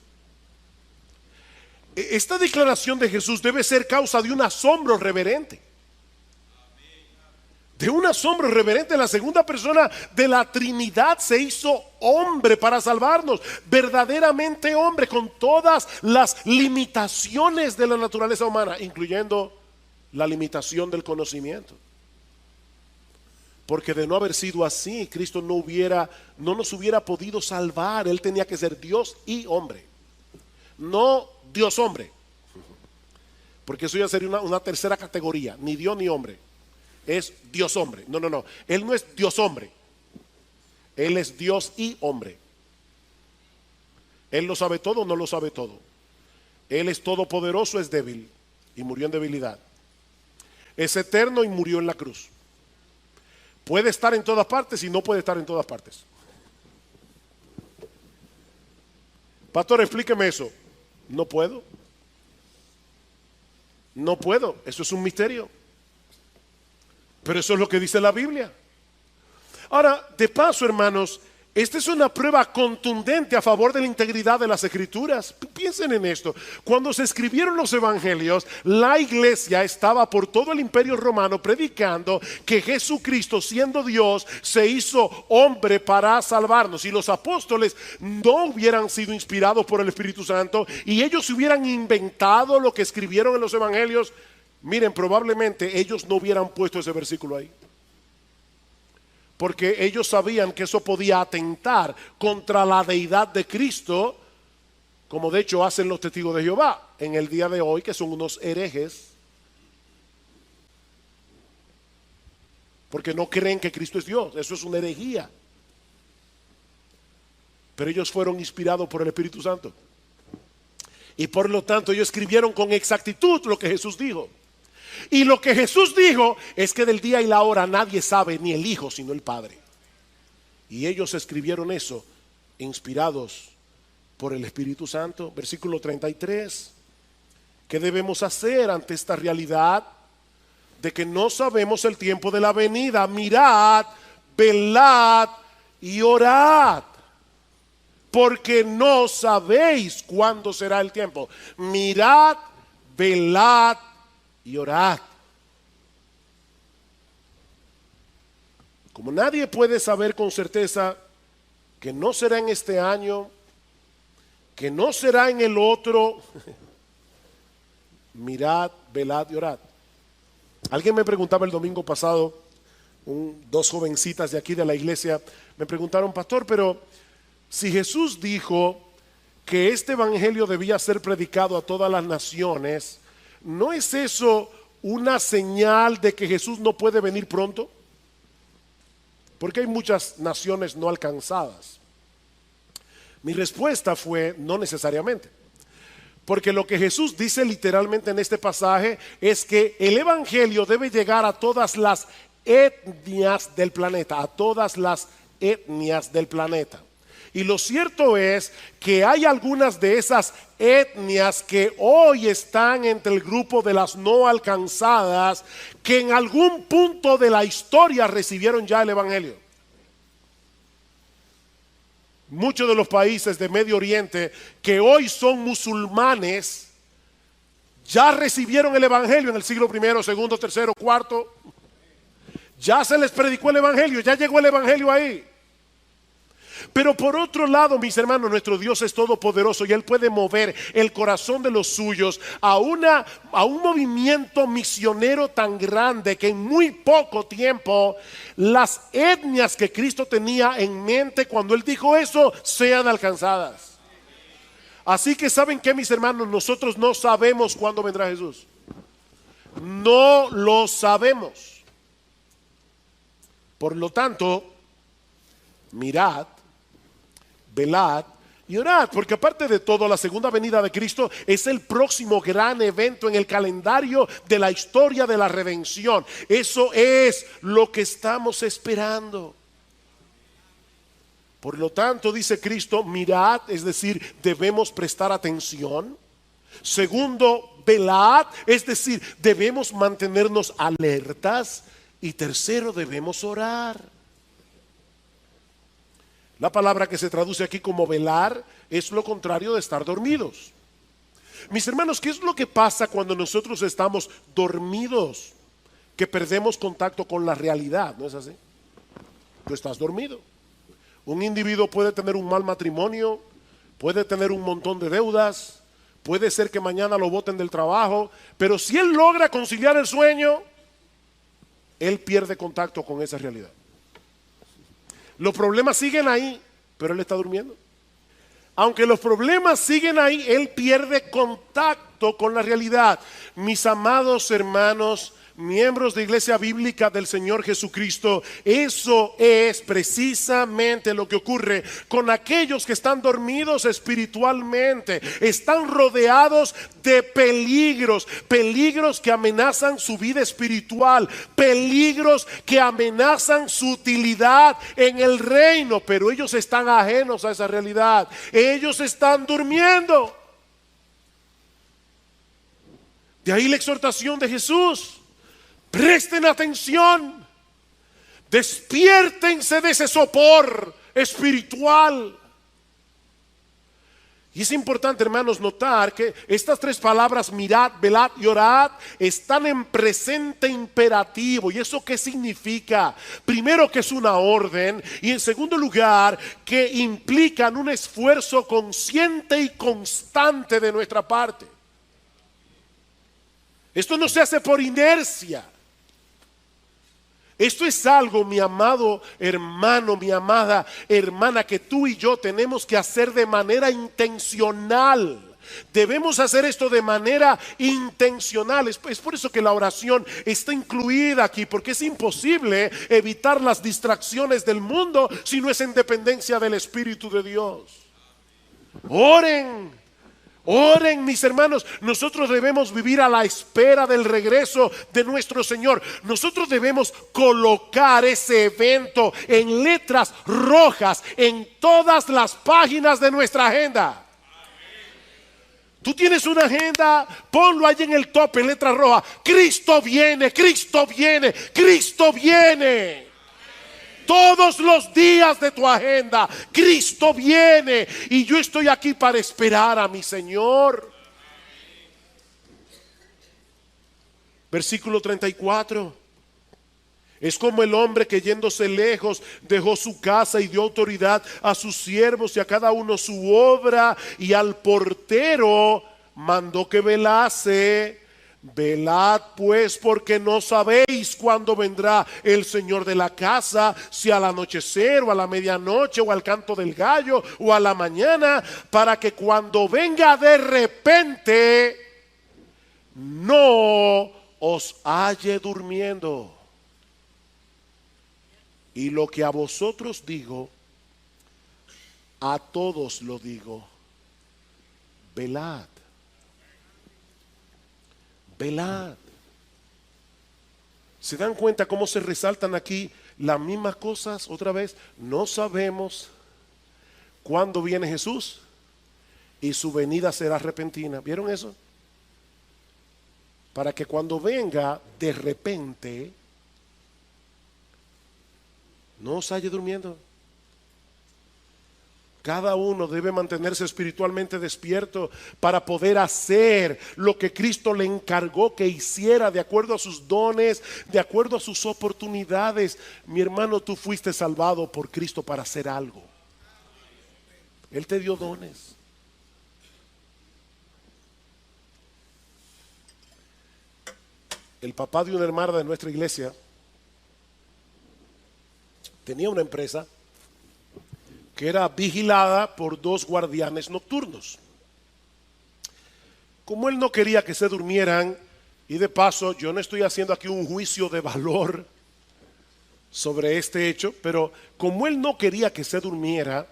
Speaker 1: Esta declaración de Jesús debe ser causa de un asombro reverente. de un asombro irreverente. La segunda persona de la Trinidad se hizo hombre para salvarnos, verdaderamente hombre, con todas las limitaciones de la naturaleza humana, incluyendo la limitación del conocimiento. Porque de no haber sido así, Cristo no nos hubiera podido salvar. Él tenía que ser Dios y hombre, no Dios hombre, porque eso ya sería una tercera categoría. Ni Dios ni hombre, es Dios hombre. No, Él no es Dios hombre, Él es Dios y hombre. Él lo sabe todo, no lo sabe todo. Él es todopoderoso, es débil y murió en debilidad. Es eterno y murió en la cruz. Puede estar en todas partes y no puede estar en todas partes. Pastor, explíqueme eso. No puedo. No puedo. Eso es un misterio. Pero eso es lo que dice la Biblia. Ahora, de paso, hermanos, esta es una prueba contundente a favor de la integridad de las Escrituras. Piensen en esto. Cuando se escribieron los evangelios, la iglesia estaba por todo el imperio romano predicando que Jesucristo, siendo Dios, se hizo hombre para salvarnos. Si los apóstoles no hubieran sido inspirados por el Espíritu Santo y ellos hubieran inventado lo que escribieron en los evangelios, miren, probablemente ellos no hubieran puesto ese versículo ahí. Porque ellos sabían que eso podía atentar contra la deidad de Cristo, como de hecho hacen los testigos de Jehová en el día de hoy, que son unos herejes, porque no creen que Cristo es Dios. Eso es una herejía. Pero ellos fueron inspirados por el Espíritu Santo, y por lo tanto ellos escribieron con exactitud lo que Jesús dijo. Y lo que Jesús dijo es que del día y la hora nadie sabe, ni el Hijo sino el Padre. Y ellos escribieron eso inspirados por el Espíritu Santo. Versículo 33. ¿Qué debemos hacer ante esta realidad de que no sabemos el tiempo de la venida? Mirad, velad y orad, porque no sabéis cuándo será el tiempo. Mirad, velad y orad. Como nadie puede saber con certeza que no será en este año, que no será en el otro, mirad, velad y orad. Alguien me preguntaba el domingo pasado, dos jovencitas de aquí de la iglesia, me preguntaron: pastor, pero si Jesús dijo que este evangelio debía ser predicado a todas las naciones, ¿no es eso una señal de que Jesús no puede venir pronto? Porque hay muchas naciones no alcanzadas. Mi respuesta fue: no necesariamente. Porque lo que Jesús dice literalmente en este pasaje es que el evangelio debe llegar a todas las etnias del planeta, a todas las etnias del planeta. Y lo cierto es que hay algunas de esas etnias que hoy están entre el grupo de las no alcanzadas, que en algún punto de la historia recibieron ya el evangelio. Muchos de los países de Medio Oriente que hoy son musulmanes ya recibieron el evangelio en el siglo primero, segundo, tercero, cuarto. Ya se les predicó el evangelio, ya llegó el evangelio ahí. Pero por otro lado, mis hermanos, nuestro Dios es todopoderoso y Él puede mover el corazón de los suyos a un movimiento misionero tan grande que en muy poco tiempo las etnias que Cristo tenía en mente cuando Él dijo eso sean alcanzadas. Así que ¿saben qué, mis hermanos? Nosotros no sabemos cuándo vendrá Jesús. No lo sabemos. Por lo tanto, mirad, velad y orad, porque aparte de todo, la segunda venida de Cristo es el próximo gran evento en el calendario de la historia de la redención. Eso es lo que estamos esperando. Por lo tanto, dice Cristo, mirad, es decir, debemos prestar atención. Segundo, velad, es decir, debemos mantenernos alertas. Y tercero, debemos orar. La palabra que se traduce aquí como velar es lo contrario de estar dormidos. Mis hermanos, ¿qué es lo que pasa cuando nosotros estamos dormidos? que perdemos contacto con la realidad, ¿no es así? Tú estás dormido. Un individuo puede tener un mal matrimonio, puede tener un montón de deudas, puede ser que mañana lo boten del trabajo, pero si él logra conciliar el sueño, él pierde contacto con esa realidad. Los problemas siguen ahí, pero él está durmiendo. Aunque los problemas siguen ahí, él pierde contacto con la realidad. Mis amados hermanos, miembros de Iglesia Bíblica del Señor Jesucristo, eso es precisamente lo que ocurre con aquellos que están dormidos espiritualmente. Están rodeados de peligros, peligros que amenazan su vida espiritual, peligros que amenazan su utilidad en el reino, pero ellos están ajenos a esa realidad. Ellos están durmiendo. De ahí la exhortación de Jesús. Presten atención, despiértense de ese sopor espiritual. Y es importante, hermanos, notar que estas tres palabras, mirad, velad y orad, están en presente imperativo. ¿Y eso qué significa? Primero, que es una orden, y en segundo lugar, que implican un esfuerzo consciente y constante de nuestra parte. Esto no se hace por inercia. Esto es algo, mi amado hermano, mi amada hermana, que tú y yo tenemos que hacer de manera intencional. Debemos hacer esto de manera intencional. Es por eso que la oración está incluida aquí, porque es imposible evitar las distracciones del mundo si no es en dependencia del Espíritu de Dios. Oren. Oren, mis hermanos. Nosotros debemos vivir a la espera del regreso de nuestro Señor. Nosotros debemos colocar ese evento en letras rojas en todas las páginas de nuestra agenda. Tú tienes una agenda, ponlo ahí en el tope, en letra roja. Cristo viene, Cristo viene, Cristo viene. Todos los días de tu agenda, Cristo viene, y yo estoy aquí para esperar a mi Señor. Versículo 34. Es como el hombre que yéndose lejos dejó su casa y dio autoridad a sus siervos y a cada uno su obra, y al portero mandó que velase. Velad pues, porque no sabéis cuándo vendrá el Señor de la casa, si al anochecer o a la medianoche o al canto del gallo o a la mañana, para que cuando venga de repente no os halle durmiendo. Y lo que a vosotros digo, a todos lo digo: velad. Velad. ¿Se dan cuenta cómo se resaltan aquí las mismas cosas otra vez? No sabemos cuándo viene Jesús y su venida será repentina. ¿Vieron eso? Para que cuando venga de repente no os halle durmiendo. Cada uno debe mantenerse espiritualmente despierto para poder hacer lo que Cristo le encargó que hiciera, de acuerdo a sus dones, de acuerdo a sus oportunidades. Mi hermano, tú fuiste salvado por Cristo para hacer algo. Él te dio dones. El papá de una hermana de nuestra iglesia tenía una empresa que era vigilada por 2 guardianes nocturnos. Como él no quería que se durmieran, y de paso yo no estoy haciendo aquí un juicio de valor sobre este hecho, pero como él no quería que se durmiera,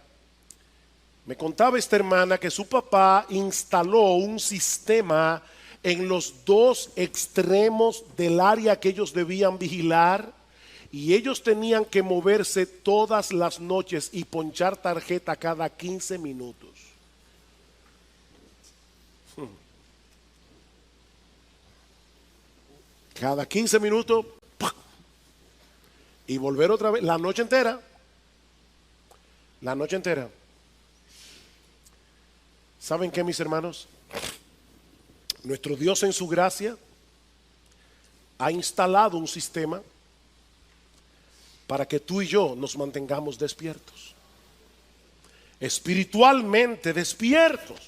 Speaker 1: me contaba esta hermana que su papá instaló un sistema en los 2 extremos del área que ellos debían vigilar. Y ellos tenían que moverse todas las noches y ponchar tarjeta cada 15 minutos. Cada 15 minutos. ¡Pah! Y volver otra vez la noche entera. La noche entera. ¿Saben qué, mis hermanos? Nuestro Dios en su gracia ha instalado un sistema para que tú y yo nos mantengamos despiertos, espiritualmente despiertos.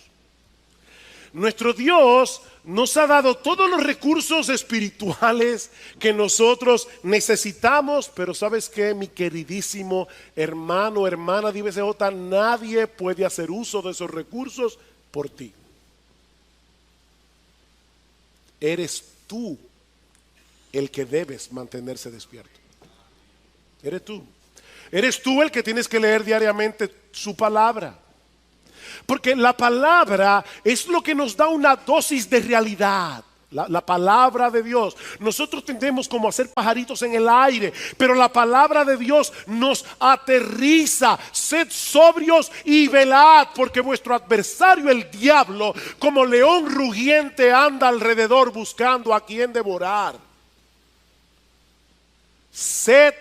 Speaker 1: Nuestro Dios nos ha dado todos los recursos espirituales que nosotros necesitamos, pero ¿sabes qué, mi queridísimo hermano, hermana de IBCJ? Nadie puede hacer uso de esos recursos por ti. Eres tú el que debes mantenerse despierto. Eres tú. Eres tú el que tienes que leer diariamente su palabra. Porque la palabra es lo que nos da una dosis de realidad. La palabra de Dios. Nosotros tendemos como a ser pajaritos en el aire, pero la palabra de Dios nos aterriza. Sed sobrios y velad, porque vuestro adversario el diablo, como león rugiente, anda alrededor buscando a quien devorar. Sed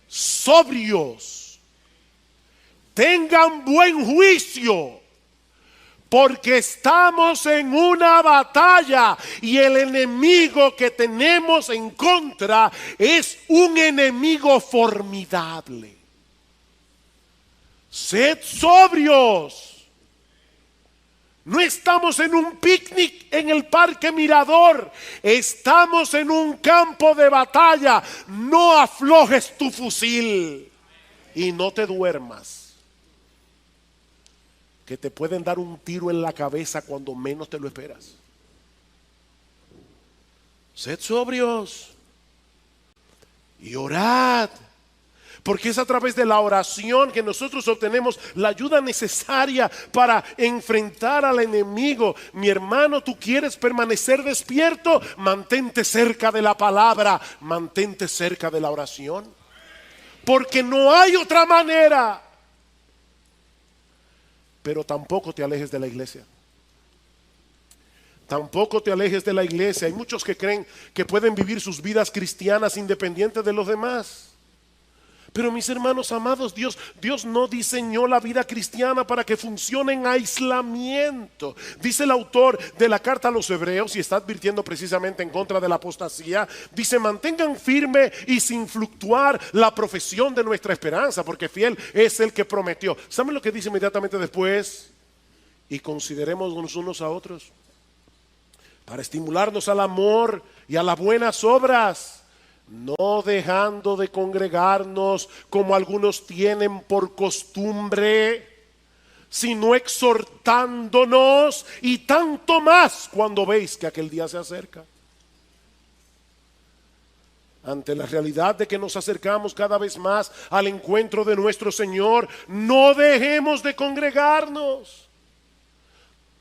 Speaker 1: sobrios, tengan buen juicio, porque estamos en una batalla y el enemigo que tenemos en contra es un enemigo formidable. Sed sobrios. No estamos en un picnic en el Parque Mirador, estamos en un campo de batalla. No aflojes tu fusil y no te duermas, que te pueden dar un tiro en la cabeza cuando menos te lo esperas. Sed sobrios y orad, porque es a través de la oración que nosotros obtenemos la ayuda necesaria para enfrentar al enemigo. Mi hermano, tú quieres permanecer despierto, mantente cerca de la palabra, mantente cerca de la oración, porque no hay otra manera. Pero tampoco te alejes de la iglesia. Tampoco te alejes de la iglesia. Hay muchos que creen que pueden vivir sus vidas cristianas independientes de los demás. Pero mis hermanos amados, Dios no diseñó la vida cristiana para que funcione en aislamiento. Dice el autor de la carta a los Hebreos, y está advirtiendo precisamente en contra de la apostasía, dice: mantengan firme y sin fluctuar la profesión de nuestra esperanza, porque fiel es el que prometió. ¿Saben lo que dice inmediatamente después? Y consideremos unos a otros para estimularnos al amor y a las buenas obras, no dejando de congregarnos como algunos tienen por costumbre, sino exhortándonos, y tanto más cuando veis que aquel día se acerca. Ante la realidad de que nos acercamos cada vez más al encuentro de nuestro Señor, no dejemos de congregarnos,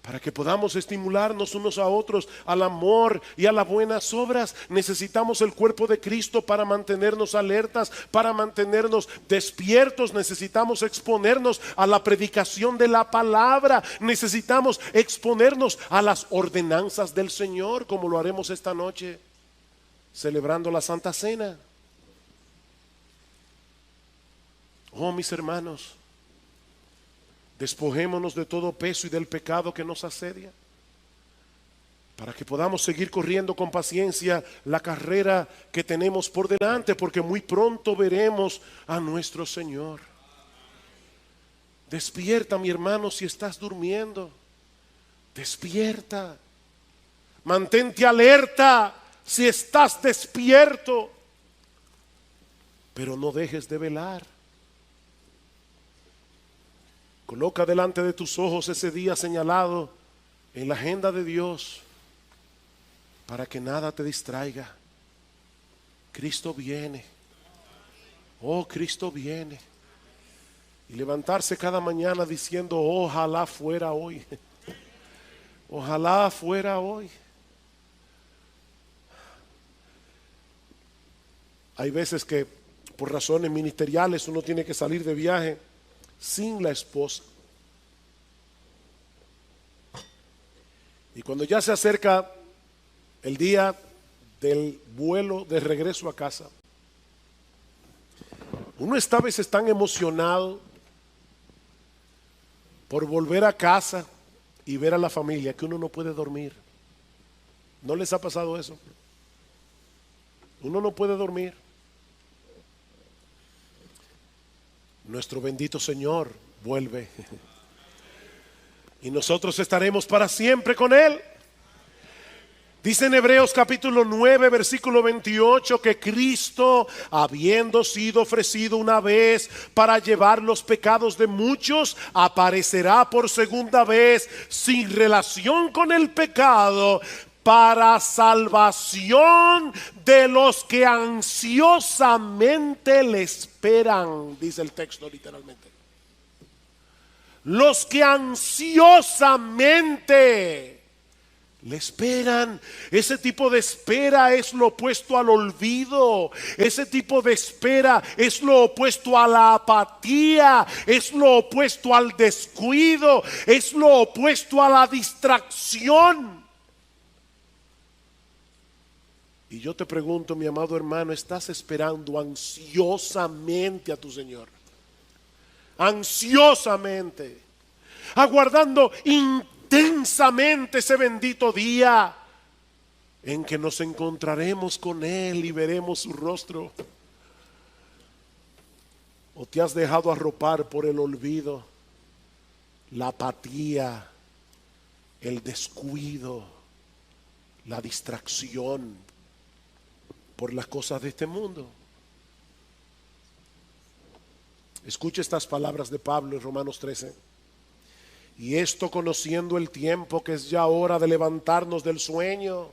Speaker 1: para que podamos estimularnos unos a otros al amor y a las buenas obras. Necesitamos el cuerpo de Cristo para mantenernos alertas, para mantenernos despiertos. Necesitamos exponernos a la predicación de la palabra. Necesitamos exponernos a las ordenanzas del Señor, como lo haremos esta noche, celebrando la Santa Cena. Oh, mis hermanos, despojémonos de todo peso y del pecado que nos asedia, para que podamos seguir corriendo con paciencia la carrera que tenemos por delante, porque muy pronto veremos a nuestro Señor. Despierta, mi hermano, si estás durmiendo. Despierta. Mantente alerta si estás despierto, pero no dejes de velar. Coloca delante de tus ojos ese día señalado en la agenda de Dios, para que nada te distraiga. Cristo viene. Oh, Cristo viene. Y levantarse cada mañana diciendo: ojalá fuera hoy. Ojalá fuera hoy. Hay veces que por razones ministeriales uno tiene que salir de viaje sin la esposa. Y cuando ya se acerca el día del vuelo de regreso a casa, uno está a veces tan emocionado por volver a casa y ver a la familia que uno no puede dormir. ¿No les ha pasado eso? Uno no puede dormir. Nuestro bendito Señor vuelve. Y nosotros estaremos para siempre con Él. Dice en Hebreos capítulo 9, versículo 28, que Cristo, habiendo sido ofrecido una vez para llevar los pecados de muchos, aparecerá por segunda vez sin relación con el pecado, para salvación de los que ansiosamente le esperan, dice el texto literalmente. Los que ansiosamente le esperan. Ese tipo de espera es lo opuesto al olvido. Ese tipo de espera es lo opuesto a la apatía. Es lo opuesto al descuido. Es lo opuesto a la distracción. Y yo te pregunto, mi amado hermano, ¿estás esperando ansiosamente a tu Señor? Ansiosamente, aguardando intensamente ese bendito día en que nos encontraremos con Él y veremos su rostro. ¿O te has dejado arropar por el olvido, la apatía, el descuido, la distracción por las cosas de este mundo? Escucha estas palabras de Pablo en Romanos 13. Y esto conociendo el tiempo, que es ya hora de levantarnos del sueño,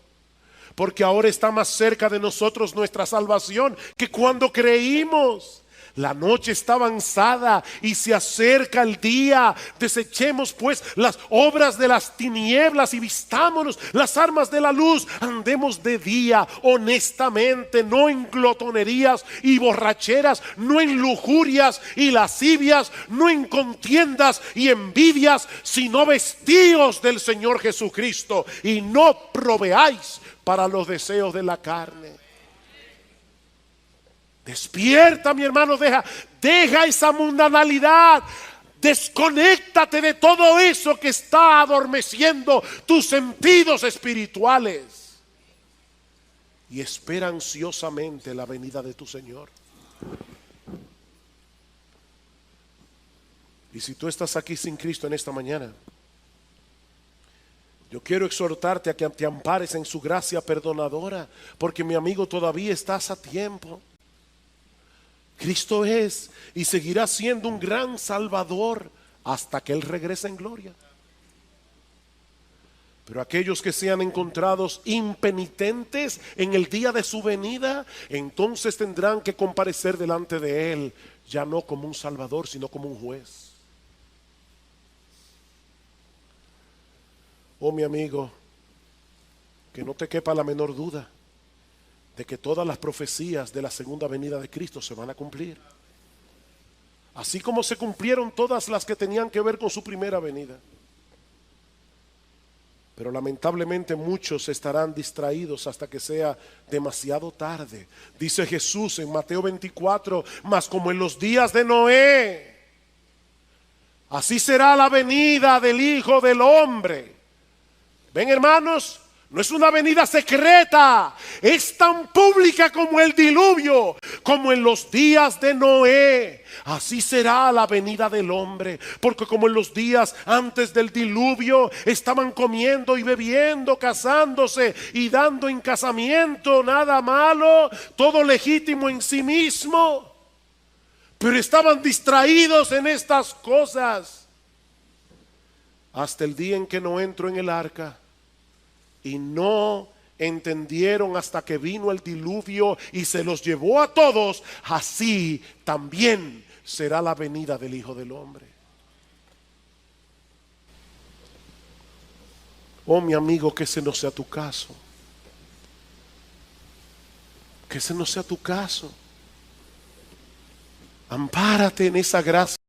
Speaker 1: porque ahora está más cerca de nosotros nuestra salvación que cuando creímos. La noche está avanzada y se acerca el día. Desechemos pues las obras de las tinieblas y vistámonos las armas de la luz. Andemos de día honestamente, no en glotonerías y borracheras, no en lujurias y lascivias, no en contiendas y envidias, sino vestíos del Señor Jesucristo y no proveáis para los deseos de la carne. Despierta, mi hermano, deja esa mundanalidad. Desconéctate de todo eso que está adormeciendo tus sentidos espirituales. Y espera ansiosamente la venida de tu Señor. Y si tú estás aquí sin Cristo en esta mañana, yo quiero exhortarte a que te ampares en su gracia perdonadora, porque mi amigo, todavía estás a tiempo. Cristo es y seguirá siendo un gran Salvador hasta que Él regrese en gloria. Pero aquellos que sean encontrados impenitentes en el día de su venida, entonces tendrán que comparecer delante de Él, ya no como un Salvador, sino como un juez. Oh, mi amigo, que no te quepa la menor duda de que todas las profecías de la segunda venida de Cristo se van a cumplir, así como se cumplieron todas las que tenían que ver con su primera venida. Pero lamentablemente muchos estarán distraídos hasta que sea demasiado tarde. Dice Jesús en Mateo 24: mas como en los días de Noé, así será la venida del Hijo del Hombre. ¿Ven, hermanos? No es una venida secreta, es tan pública como el diluvio, como en los días de Noé. Así será la venida del hombre, porque como en los días antes del diluvio estaban comiendo y bebiendo, casándose y dando en casamiento, nada malo, todo legítimo en sí mismo, pero estaban distraídos en estas cosas, hasta el día en que Noé entró en el arca. Y no entendieron hasta que vino el diluvio y se los llevó a todos. Así también será la venida del Hijo del Hombre. Oh, mi amigo, que ese no sea tu caso. Que ese no sea tu caso. Ampárate en esa gracia